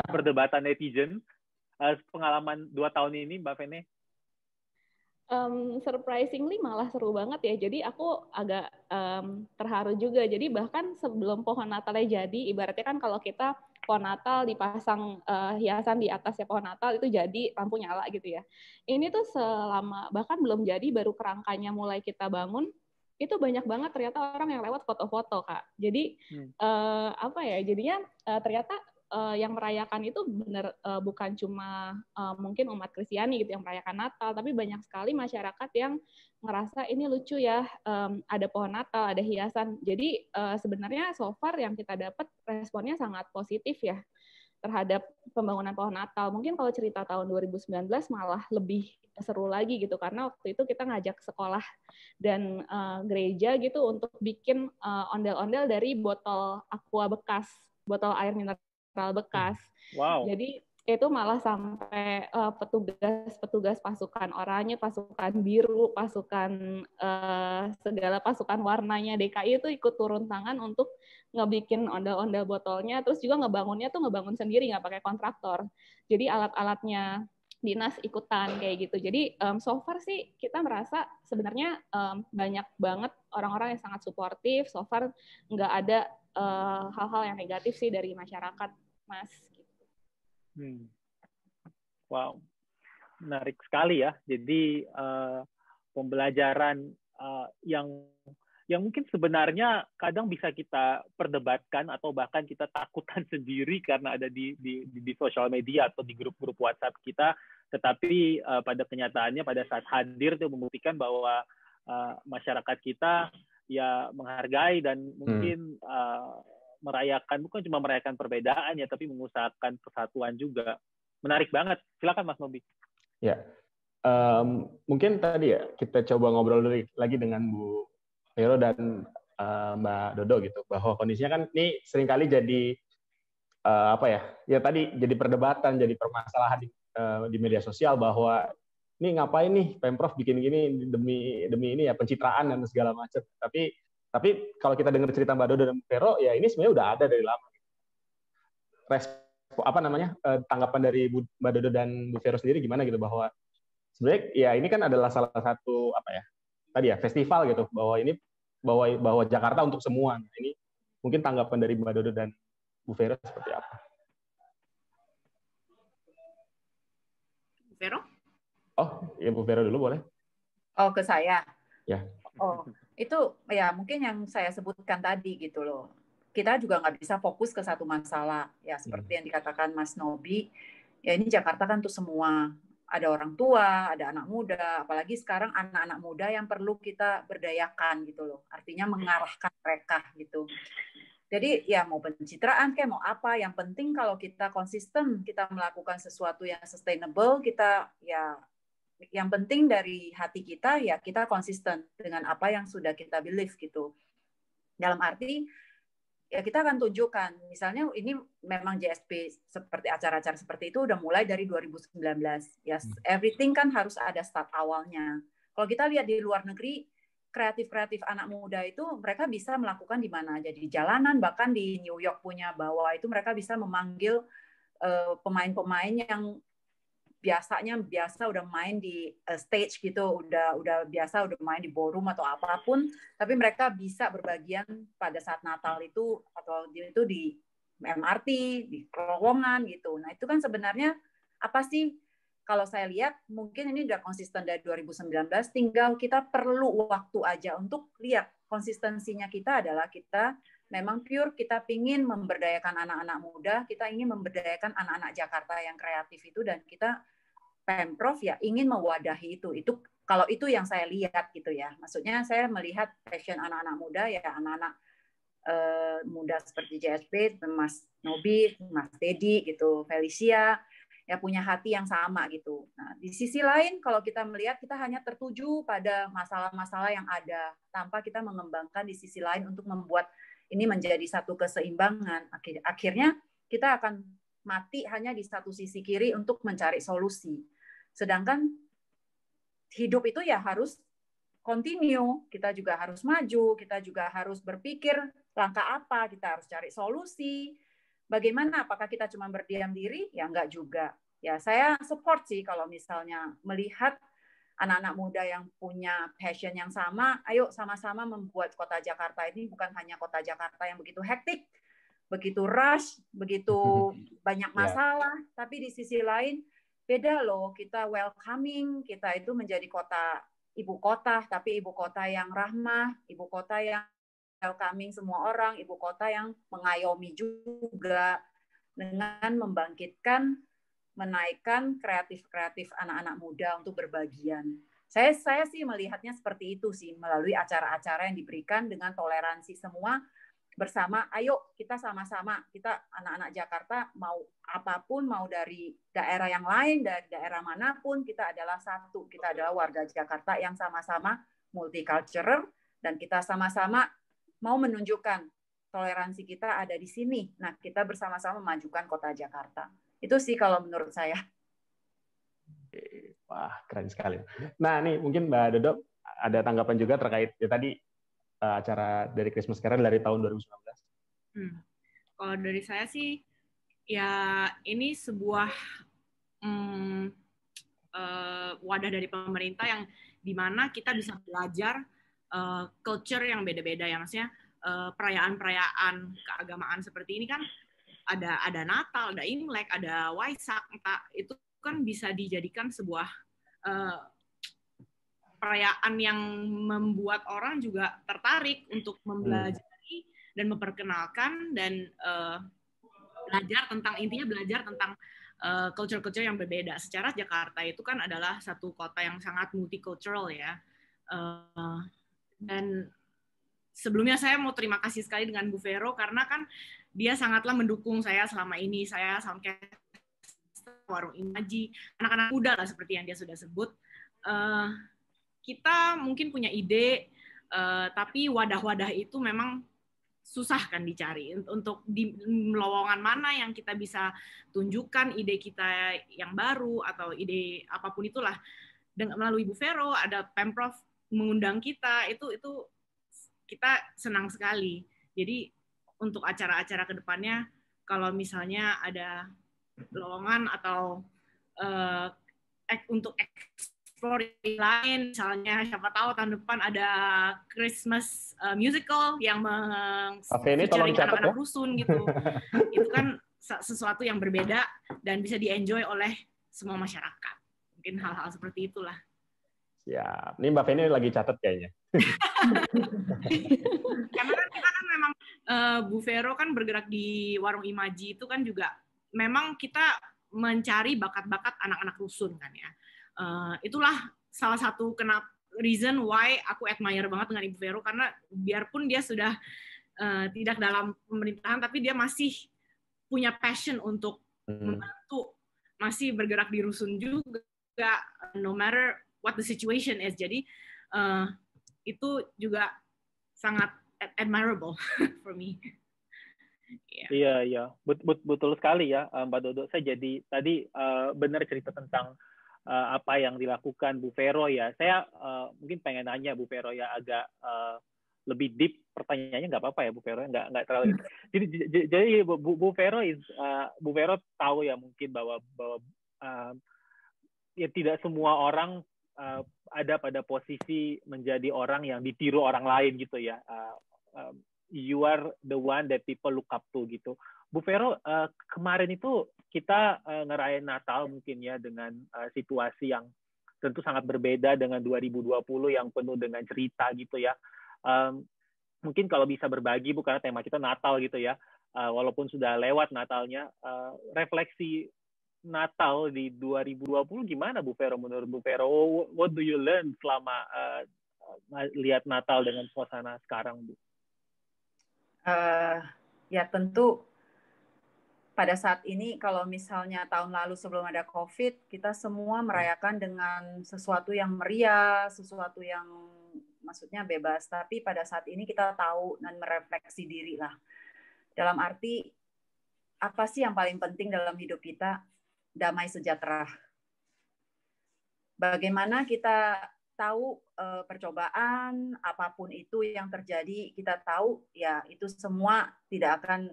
perdebatan netizen? Pengalaman 2 tahun ini, Mbak Vene? Surprisingly malah seru banget ya. Jadi aku agak terharu juga. Jadi bahkan sebelum pohon Natalnya jadi, ibaratnya kan kalau kita pohon Natal dipasang hiasan di atasnya pohon Natal itu jadi lampu nyala gitu ya. Ini tuh selama bahkan belum jadi, baru kerangkanya mulai kita bangun, itu banyak banget ternyata orang yang lewat foto-foto, Kak. Jadi apa ya? Jadinya ternyata yang merayakan itu benar bukan cuma mungkin umat Kristiani gitu yang merayakan Natal, tapi banyak sekali masyarakat yang ngerasa ini lucu ya, ada pohon Natal, ada hiasan. Jadi sebenarnya so far yang kita dapat responnya sangat positif ya terhadap pembangunan pohon Natal. Mungkin kalau cerita tahun 2019 malah lebih seru lagi gitu, karena waktu itu kita ngajak sekolah dan gereja gitu untuk bikin ondel-ondel dari botol aqua bekas, botol air mineral bekas. Wow. Jadi itu malah sampai petugas pasukan oranye, pasukan biru, pasukan segala pasukan warnanya DKI itu ikut turun tangan untuk ngebikin ondel-ondel botolnya, terus juga ngebangunnya tuh ngebangun sendiri, nggak pakai kontraktor. Jadi alat-alatnya dinas ikutan kayak gitu. Jadi so far sih kita merasa sebenarnya banyak banget orang-orang yang sangat suportif. So far nggak ada hal-hal yang negatif sih dari masyarakat, Mas. Wow, menarik sekali ya. Jadi pembelajaran yang mungkin sebenarnya kadang bisa kita perdebatkan atau bahkan kita takutkan sendiri karena ada di sosial media atau di grup-grup WhatsApp kita, tetapi pada kenyataannya pada saat hadir itu membuktikan bahwa masyarakat kita ya menghargai dan mungkin merayakan, bukan cuma merayakan perbedaan ya, tapi mengusahakan persatuan juga. Menarik banget. Silakan Mas Nobi. Ya, mungkin tadi ya kita coba ngobrol lagi dengan Bu Vero dan Mbak Dodo gitu, bahwa kondisinya kan ini seringkali jadi apa ya? Ya tadi jadi perdebatan, jadi permasalahan di media sosial bahwa ini ngapain nih Pemprov bikin gini demi ini ya pencitraan dan segala macam. Tapi kalau kita dengar cerita Mbak Dodo dan Vero, ya ini sebenarnya udah ada dari lama. Tanggapan dari Mbak Dodo dan Bu Vero sendiri gimana gitu, bahwa sebenarnya ya ini kan adalah salah satu festival gitu, bahwa ini bahwa Jakarta untuk semua. Nah, ini mungkin tanggapan dari Mbak Dodo dan Bu Vero seperti apa? Bu Vero? Oh, ya Bu Vero dulu boleh. Oh, ke saya. Ya. Oh, itu ya mungkin yang saya sebutkan tadi gitu loh. Kita juga nggak bisa fokus ke satu masalah. Ya seperti yang dikatakan Mas Nobi, ya ini Jakarta kan tuh semua. Ada orang tua, ada anak muda, apalagi sekarang anak-anak muda yang perlu kita berdayakan gitu loh. Artinya mengarahkan mereka gitu. Jadi ya mau pencitraan kayak mau apa, yang penting kalau kita konsisten, kita melakukan sesuatu yang sustainable, kita ya yang penting dari hati kita ya kita konsisten dengan apa yang sudah kita believe gitu. Dalam arti ya kita akan tunjukkan, misalnya ini memang JSP seperti acara-acara seperti itu udah mulai dari 2019. Ya everything kan harus ada start awalnya. Kalau kita lihat di luar negeri, kreatif-kreatif anak muda itu mereka bisa melakukan di mana aja, di jalanan, bahkan di New York punya Bawah itu mereka bisa memanggil pemain-pemain yang biasa udah main di stage gitu, udah biasa udah main di ballroom atau apapun, tapi mereka bisa berbagian pada saat Natal itu atau itu di MRT, di terowongan gitu. Nah, itu kan sebenarnya apa sih? Kalau saya lihat mungkin ini udah konsisten dari 2019, tinggal kita perlu waktu aja untuk lihat konsistensinya kita adalah kita memang pure kita pingin memberdayakan anak-anak muda, kita ingin memberdayakan anak-anak Jakarta yang kreatif itu, dan kita Pemprov ya ingin mewadahi itu. Itu kalau itu yang saya lihat gitu ya. Maksudnya saya melihat passion anak-anak muda ya, anak-anak muda seperti JSP, Mas Nobi, Mas Dedi gitu, Felicia ya punya hati yang sama gitu. Nah, di sisi lain kalau kita melihat kita hanya tertuju pada masalah-masalah yang ada tanpa kita mengembangkan di sisi lain untuk membuat ini menjadi satu keseimbangan. Akhirnya kita akan mati hanya di satu sisi kiri untuk mencari solusi. Sedangkan hidup itu ya harus continue, kita juga harus maju, kita juga harus berpikir langkah apa, kita harus cari solusi. Bagaimana, apakah kita cuma berdiam diri? Ya enggak juga. Ya saya support sih kalau misalnya melihat anak-anak muda yang punya passion yang sama, ayo sama-sama membuat kota Jakarta ini bukan hanya kota Jakarta yang begitu hektik, begitu rush, begitu banyak masalah, tapi di sisi lain beda loh, kita welcoming, kita itu menjadi kota ibu kota, tapi ibu kota yang ramah, ibu kota yang welcoming semua orang, ibu kota yang mengayomi juga dengan membangkitkan, menaikkan kreatif-kreatif anak-anak muda untuk berbagian. Saya sih melihatnya seperti itu sih, melalui acara-acara yang diberikan dengan toleransi semua bersama, ayo kita sama-sama, kita anak-anak Jakarta mau apapun, mau dari daerah yang lain, dari daerah manapun, kita adalah satu, kita adalah warga Jakarta yang sama-sama multicultural, dan kita sama-sama mau menunjukkan toleransi kita ada di sini. Nah, kita bersama-sama memajukan kota Jakarta. Itu sih kalau menurut saya. Wah, keren sekali. Nah, nih mungkin Mbak Dodo ada tanggapan juga terkait ya tadi acara dari Christmas Carol dari tahun 2019. Kalau dari saya sih, ya ini sebuah wadah dari pemerintah yang dimana kita bisa belajar culture yang beda-beda ya, maksudnya perayaan-perayaan keagamaan seperti ini kan ada Natal, ada Imlek, ada Waisak, itu kan bisa dijadikan sebuah perayaan yang membuat orang juga tertarik untuk mempelajari dan memperkenalkan dan belajar tentang culture-culture yang berbeda. Secara Jakarta itu kan adalah satu kota yang sangat multicultural ya. Dan sebelumnya saya mau terima kasih sekali dengan Bu Vero karena kan dia sangatlah mendukung saya selama ini. Saya Soundcast, Warung Imaji, anak-anak muda lah seperti yang dia sudah sebut. Kita mungkin punya ide, tapi wadah-wadah itu memang susah kan dicari. Untuk di lowongan mana yang kita bisa tunjukkan ide kita yang baru atau ide apapun itulah. Dengan melalui Bu Vero, ada Pemprov mengundang kita, itu kita senang sekali. Jadi untuk acara-acara kedepannya, kalau misalnya ada lowongan atau untuk explore lain, misalnya siapa tahu tahun depan ada Christmas musical yang featuring anak-anak rusun gitu. Itu kan sesuatu yang berbeda dan bisa di-enjoy oleh semua masyarakat. Mungkin hal-hal seperti itulah. Ya, ini Mbak Feni lagi catat kayaknya. Karena kan kita kan memang Bu Vero kan bergerak di Warung Imaji itu kan juga memang kita mencari bakat-bakat anak-anak rusun kan ya. Itulah salah satu reason why aku admire banget dengan Ibu Vero, karena biarpun dia sudah tidak dalam pemerintahan tapi dia masih punya passion untuk membantu, masih bergerak di rusun juga no matter what the situation is. Jadi itu juga sangat admirable for me. Iya, betul sekali ya Mbak Dodo. Saya jadi tadi benar cerita tentang apa yang dilakukan Bu Vero ya. Saya mungkin pengen nanya Bu Vero ya agak lebih deep pertanyaannya, nggak apa-apa ya Bu Vero, nggak terlalu. Jadi Bu Vero tahu ya mungkin bahwa ya tidak semua orang ada pada posisi menjadi orang yang ditiru orang lain gitu ya. You are the one that people look up to gitu. Bu Vero, kemarin itu kita ngerayain Natal mungkin ya dengan situasi yang tentu sangat berbeda dengan 2020 yang penuh dengan cerita gitu ya. Mungkin kalau bisa berbagi, Bu, karena tema kita Natal gitu ya, walaupun sudah lewat Natalnya, refleksi Natal di 2020 gimana Bu Vero, menurut Bu Vero? What do you learn selama lihat Natal dengan suasana sekarang, Bu? Ya tentu pada saat ini kalau misalnya tahun lalu sebelum ada COVID, kita semua merayakan dengan sesuatu yang meriah, sesuatu yang maksudnya bebas. Tapi pada saat ini kita tahu dan merefleksi diri lah. Dalam arti, apa sih yang paling penting dalam hidup kita? Damai sejahtera. bagaimana kita tahu percobaan apapun itu yang terjadi, kita tahu ya itu semua tidak akan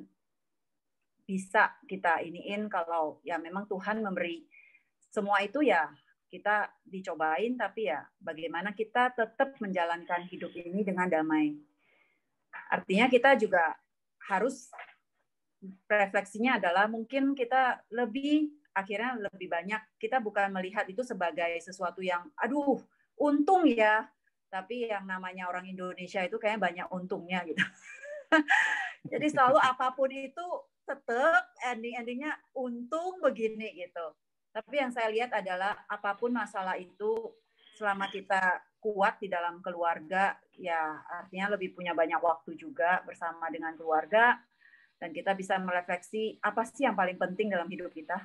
bisa kita iniin kalau ya memang Tuhan memberi semua itu ya kita dicobain, tapi ya bagaimana kita tetap menjalankan hidup ini dengan damai. Artinya kita juga harus refleksinya adalah mungkin kita akhirnya lebih banyak, kita bukan melihat itu sebagai sesuatu yang aduh untung ya, tapi yang namanya orang Indonesia itu kayaknya banyak untungnya gitu. Jadi selalu apapun itu tetap endingnya untung begini gitu. Tapi yang saya lihat adalah apapun masalah itu, selama kita kuat di dalam keluarga, ya artinya lebih punya banyak waktu juga bersama dengan keluarga, dan kita bisa merefleksi apa sih yang paling penting dalam hidup kita.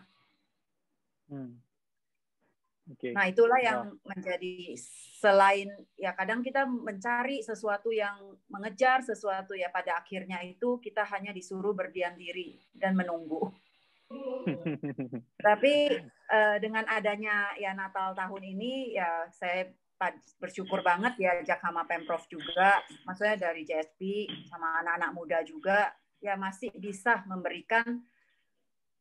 Okay. Nah, itulah yang menjadi, selain ya kadang kita mencari sesuatu yang mengejar sesuatu, ya pada akhirnya itu kita hanya disuruh berdiam diri dan menunggu. Tapi dengan adanya ya Natal tahun ini, ya saya bersyukur banget ya diajak sama Pemprov juga, maksudnya dari JSP sama anak-anak muda juga, ya masih bisa memberikan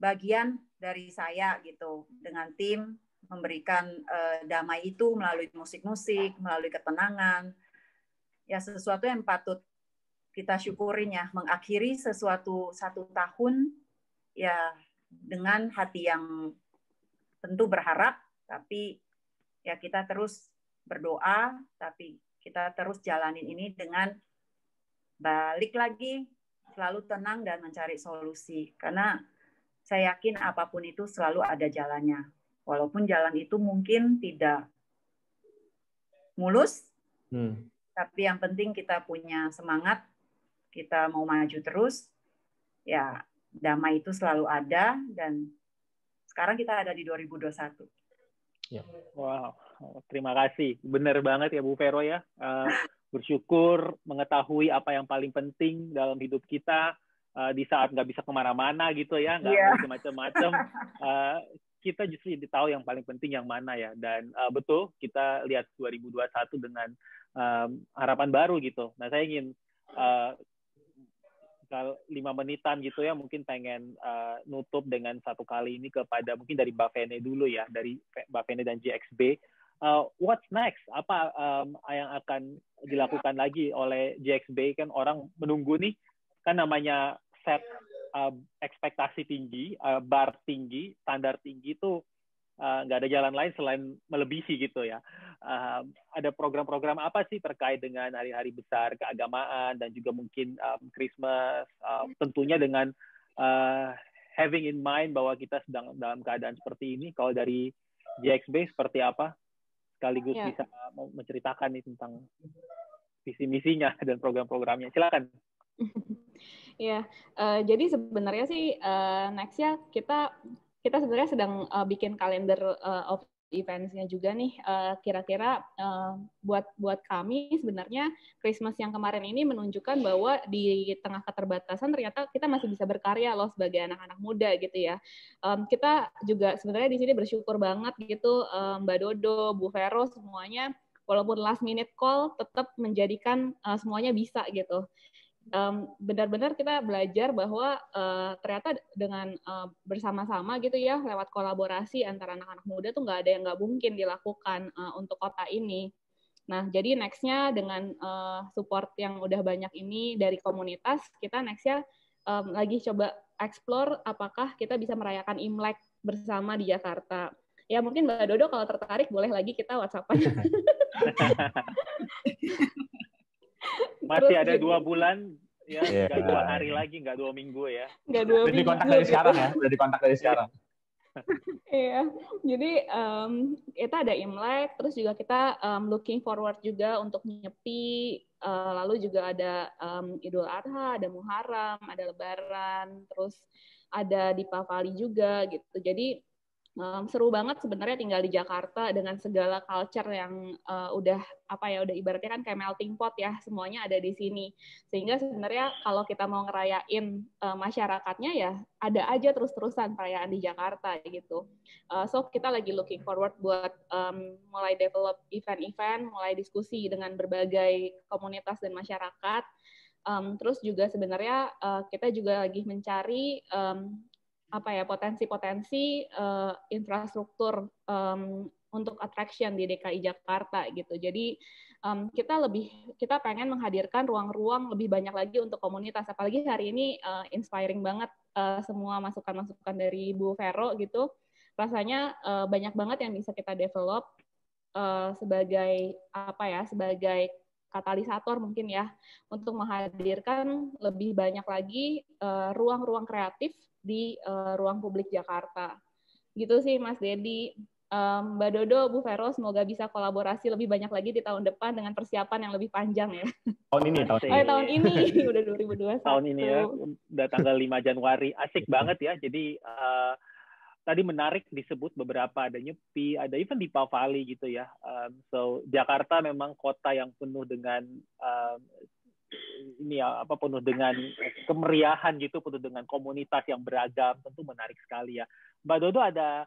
bagian dari saya gitu, dengan tim memberikan damai itu melalui musik-musik, melalui ketenangan, ya sesuatu yang patut kita syukurin ya, mengakhiri satu tahun ya dengan hati yang tentu berharap, tapi ya kita terus berdoa, tapi kita terus jalanin ini dengan balik lagi selalu tenang dan mencari solusi, karena saya yakin apapun itu selalu ada jalannya. Walaupun jalan itu mungkin tidak mulus, tapi yang penting kita punya semangat, kita mau maju terus, ya damai itu selalu ada, dan sekarang kita ada di 2021. Ya. Wow, terima kasih. Benar banget ya Bu Vero ya. Bersyukur mengetahui apa yang paling penting dalam hidup kita di saat nggak bisa kemana-mana gitu ya, nggak bisa macam-macam. Kita justru jadi tahu yang paling penting yang mana ya, dan betul kita lihat 2021 dengan harapan baru gitu. Nah saya ingin 5 menitan gitu ya, mungkin pengen nutup dengan satu kali ini kepada mungkin dari Mbak Vene dulu ya, dari Mbak Vene dan JXB. What's next? Apa yang akan dilakukan lagi oleh JXB? Kan orang menunggu nih, kan namanya set ekspektasi tinggi, bar tinggi, standar tinggi itu nggak ada jalan lain selain melebihi gitu ya. Ada program-program apa sih terkait dengan hari-hari besar keagamaan dan juga mungkin Christmas, tentunya dengan having in mind bahwa kita sedang dalam keadaan seperti ini. Kalau dari JXB seperti apa? Sekaligus bisa menceritakan nih tentang visi misinya dan program-programnya. Silakan. Ya, jadi sebenarnya sih next-nya kita sebenarnya sedang bikin kalender of events-nya juga nih. Kira-kira buat kami sebenarnya Christmas yang kemarin ini menunjukkan bahwa di tengah keterbatasan ternyata kita masih bisa berkarya loh sebagai anak-anak muda gitu ya. Kita juga sebenarnya di sini bersyukur banget gitu, Mbak Dodo, Bu Vero, semuanya walaupun last minute call tetap menjadikan semuanya bisa gitu. Benar-benar kita belajar bahwa ternyata dengan bersama-sama gitu ya, lewat kolaborasi antara anak-anak muda tuh nggak ada yang nggak mungkin dilakukan untuk kota ini. Nah, jadi next-nya dengan support yang udah banyak ini dari komunitas, kita next-nya lagi coba explore apakah kita bisa merayakan Imlek bersama di Jakarta. Ya mungkin Mbak Dodo kalau tertarik boleh lagi kita WhatsApp-an. Masih ada 2 bulan ya, nggak 2 hari lagi, nggak 2 minggu ya. Nggak 2 minggu. Udah dikontak dari sekarang ya, udah dikontak dari sekarang. Iya, jadi kita ada Imlek, terus juga kita looking forward juga untuk Nyepi, lalu juga ada Idul Adha, ada Muharram, ada Lebaran, terus ada Dipavali juga gitu. Jadi Seru banget sebenarnya tinggal di Jakarta dengan segala culture yang udah ibaratnya kan kayak melting pot ya, semuanya ada di sini. Sehingga sebenarnya kalau kita mau ngerayain masyarakatnya ya ada aja terus-terusan perayaan di Jakarta gitu. So kita lagi looking forward buat mulai develop event-event, mulai diskusi dengan berbagai komunitas dan masyarakat. Terus juga sebenarnya kita juga lagi mencari potensi-potensi infrastruktur untuk attraction di DKI Jakarta gitu. Jadi kita pengen menghadirkan ruang-ruang lebih banyak lagi untuk komunitas. Apalagi hari ini inspiring banget semua masukan-masukan dari Bu Vero gitu. Rasanya banyak banget yang bisa kita develop sebagai katalisator mungkin ya untuk menghadirkan lebih banyak lagi ruang-ruang kreatif di ruang publik Jakarta. Gitu sih Mas Dedi. Mbak Dodo, Bu Vero, semoga bisa kolaborasi lebih banyak lagi di tahun depan dengan persiapan yang lebih panjang ya. Tahun ini. Udah 2021. Tahun ini ya, udah tanggal 5 Januari. Asik banget ya. Jadi tadi menarik disebut beberapa, ada Nyepi, ada even di Pavali gitu ya. So Jakarta memang kota yang penuh dengan penuh dengan kemeriahan gitu, penuh dengan komunitas yang beragam, tentu menarik sekali ya. Mbak Dodo ada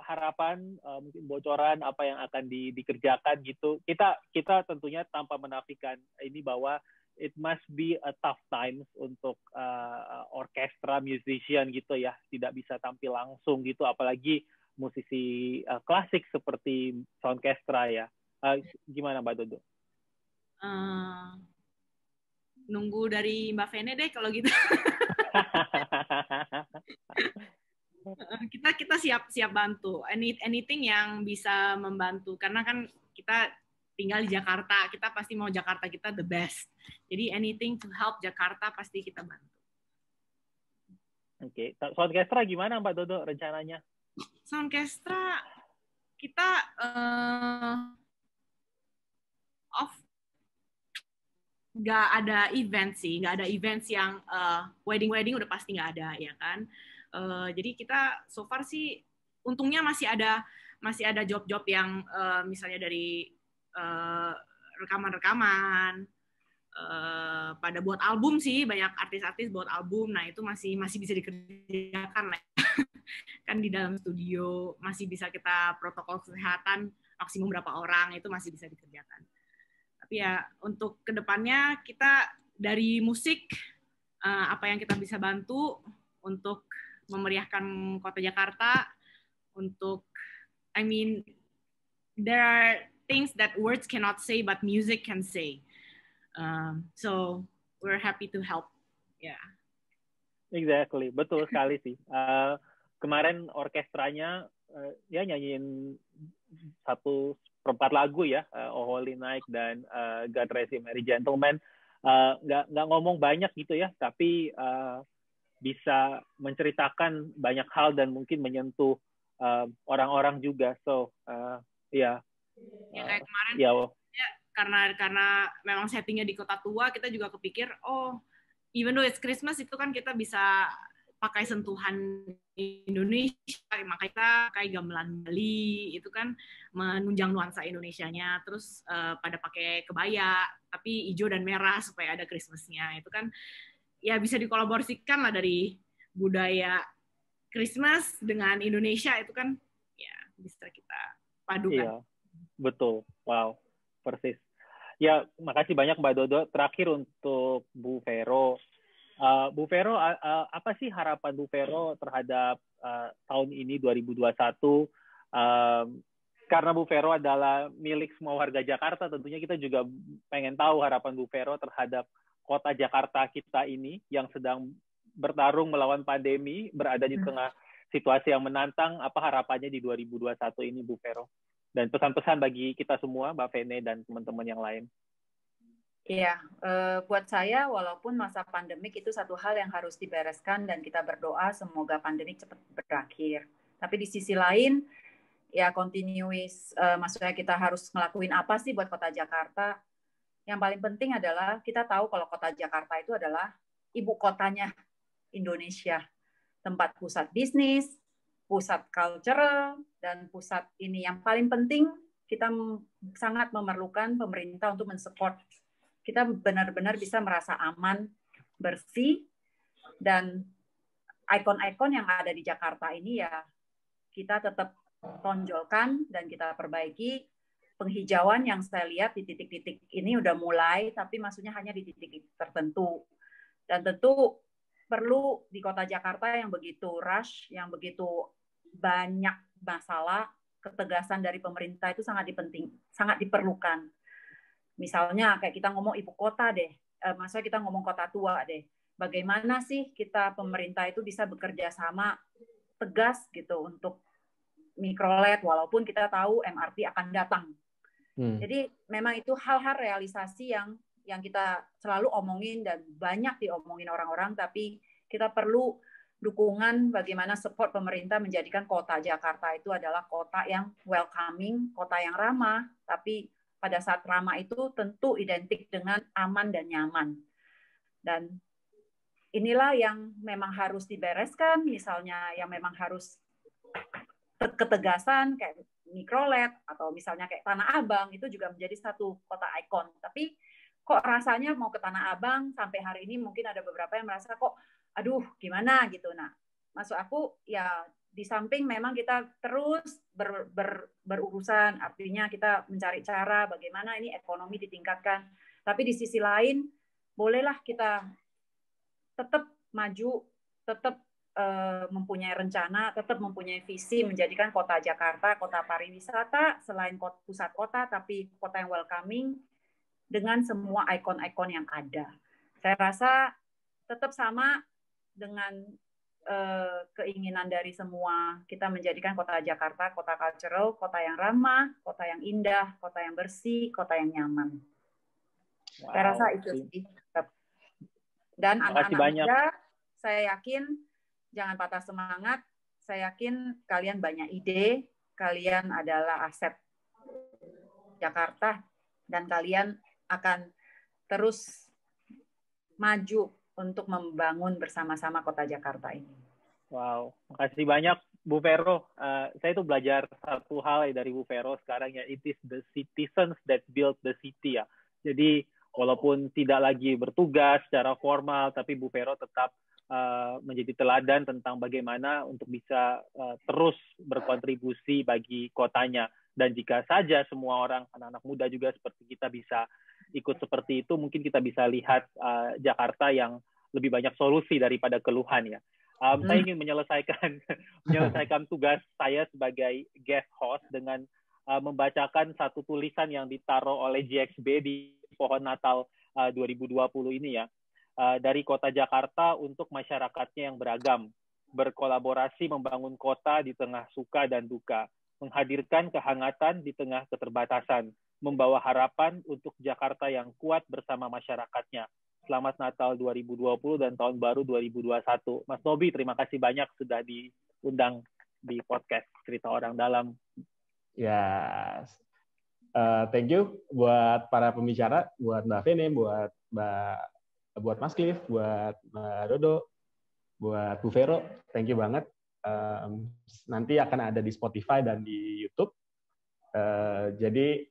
harapan, mungkin bocoran apa yang akan dikerjakan gitu. Kita tentunya tanpa menafikan ini bahwa it must be a tough times untuk orkestra, musician gitu ya, tidak bisa tampil langsung gitu, apalagi musisi klasik seperti Soundcastra ya. Gimana Mbak Dodo? Nunggu dari Mbak Vene deh kalau gitu. kita siap bantu. Anything yang bisa membantu, karena kan kita tinggal di Jakarta, kita pasti mau Jakarta kita the best. Jadi anything to help Jakarta pasti kita bantu. Oke, Soundcastra gimana Mbak Dodo rencananya? Soundcastra kita nggak ada event sih, nggak ada events yang wedding udah pasti nggak ada ya kan. Jadi kita so far sih untungnya masih ada job-job yang misalnya dari rekaman pada buat album sih, banyak artis-artis buat album. Nah itu masih bisa dikerjakan lah. Kan di dalam studio masih bisa kita protokol kesehatan maksimum berapa orang itu masih bisa dikerjakan. Tapi ya untuk kedepannya kita dari musik apa yang kita bisa bantu untuk memeriahkan kota Jakarta, untuk there are things that words cannot say but music can say. So we're happy to help. Yeah. Exactly, betul sekali sih. Kemarin orkestranya ya nyanyiin 1/4 lagu ya, Oh Holy Night dan God Rest You Merry Gentlemen. Nggak ngomong banyak gitu ya, tapi bisa menceritakan banyak hal dan mungkin menyentuh orang-orang juga. So ya kayak kemarin ya karena memang settingnya di kota tua, kita juga kepikir even though it's Christmas itu kan kita bisa pakai sentuhan Indonesia, makanya kita pakai gamelan Bali, itu kan menunjang nuansa Indonesianya, terus pada pakai kebaya tapi hijau dan merah supaya ada Christmas-nya. Itu kan ya bisa dikolaborasikan lah dari budaya Christmas dengan Indonesia, itu kan ya bisa kita padukan. Iya, betul. Wow, persis. Ya, makasih banyak Mbak Dodo. Terakhir untuk Bu Vero. Bu Vero, apa sih harapan Bu Vero terhadap tahun ini 2021? Karena Bu Vero adalah milik semua warga Jakarta, tentunya kita juga pengen tahu harapan Bu Vero terhadap kota Jakarta kita ini yang sedang bertarung melawan pandemi, berada di tengah situasi yang menantang. Apa harapannya di 2021 ini, Bu Vero? Dan pesan-pesan bagi kita semua, Mbak Vene dan teman-teman yang lain. Iya, buat saya walaupun masa pandemik itu satu hal yang harus dibereskan dan kita berdoa semoga pandemik cepat berakhir. Tapi di sisi lain, ya continuous, maksudnya kita harus ngelakuin apa sih buat kota Jakarta. Yang paling penting adalah kita tahu kalau kota Jakarta itu adalah ibu kotanya Indonesia. Tempat pusat bisnis, pusat cultural, dan pusat ini yang paling penting, kita sangat memerlukan pemerintah untuk mensupport. Kita benar-benar bisa merasa aman, bersih, dan ikon-ikon yang ada di Jakarta ini ya kita tetap tonjolkan dan kita perbaiki. Penghijauan yang saya lihat di titik-titik ini udah mulai, tapi maksudnya hanya di titik tertentu. Dan tentu perlu di kota Jakarta yang begitu rush, yang begitu banyak masalah, ketegasan dari pemerintah itu sangat diperlukan. Misalnya kayak kita ngomong ibu kota deh, maksudnya kita ngomong kota tua deh. Bagaimana sih kita pemerintah itu bisa bekerja sama tegas gitu untuk mikrolet, walaupun kita tahu MRT akan datang. Jadi memang itu hal-hal realisasi yang kita selalu omongin dan banyak diomongin orang-orang, tapi kita perlu dukungan bagaimana support pemerintah menjadikan kota Jakarta itu adalah kota yang welcoming, kota yang ramah, tapi pada saat ramah itu tentu identik dengan aman dan nyaman. Dan inilah yang memang harus dibereskan, misalnya yang memang harus ketegasan kayak mikrolet atau misalnya kayak Tanah Abang itu juga menjadi satu kota ikon. Tapi kok rasanya mau ke Tanah Abang sampai hari ini mungkin ada beberapa yang merasa kok aduh gimana gitu. Nah, maksud aku ya di samping memang kita terus berurusan, artinya kita mencari cara bagaimana ini ekonomi ditingkatkan. Tapi di sisi lain bolehlah kita tetap maju, tetap mempunyai rencana, tetap mempunyai visi menjadikan kota Jakarta kota pariwisata selain pusat kota, tapi kota yang welcoming dengan semua ikon-ikon yang ada. Saya rasa tetap sama dengan keinginan dari semua kita menjadikan kota Jakarta kota cultural, kota yang ramah, kota yang indah, kota yang bersih, kota yang nyaman. Wow, saya rasa itu sih. Dan anak-anak muda, saya yakin jangan patah semangat. Saya yakin kalian banyak ide, kalian adalah aset Jakarta, dan kalian akan terus maju untuk membangun bersama-sama kota Jakarta ini. Wow, makasih banyak Bu Vero. Saya itu belajar satu hal dari Bu Vero sekarang ya, it is the citizens that build the city ya. Jadi walaupun tidak lagi bertugas secara formal, tapi Bu Vero tetap menjadi teladan tentang bagaimana untuk bisa terus berkontribusi bagi kotanya. Dan jika saja semua orang, anak-anak muda juga seperti kita bisa ikut seperti itu, mungkin kita bisa lihat Jakarta yang lebih banyak solusi daripada keluhan ya. Saya ingin menyelesaikan tugas saya sebagai guest host dengan membacakan satu tulisan yang ditaruh oleh JXB di pohon Natal 2020 ini ya. Dari kota Jakarta untuk masyarakatnya yang beragam, berkolaborasi membangun kota di tengah suka dan duka, menghadirkan kehangatan di tengah keterbatasan, membawa harapan untuk Jakarta yang kuat bersama masyarakatnya. Selamat Natal 2020 dan Tahun Baru 2021. Mas Nobi, terima kasih banyak sudah diundang di podcast Cerita Orang Dalam. Ya, thank you buat para pembicara, buat Mbak Vene, buat Mas Cliff, buat Mbak Dodo, buat Bu Vero, thank you banget. Nanti akan ada di Spotify dan di YouTube. Jadi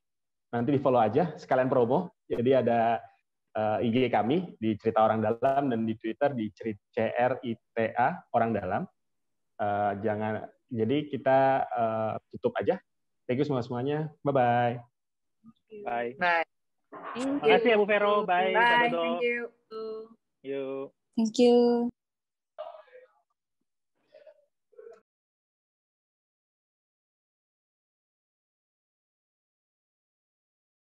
nanti di follow aja, sekalian promo. Jadi ada IG kami di Cerita Orang Dalam dan di Twitter di CRITA Orang Dalam. Jadi kita tutup aja. Thank you semuanya. Bye-bye. Bye. Bye. Terima kasih ya Bu Vero. Bye. Bye. Dodo. Thank you. Yuk. Thank you.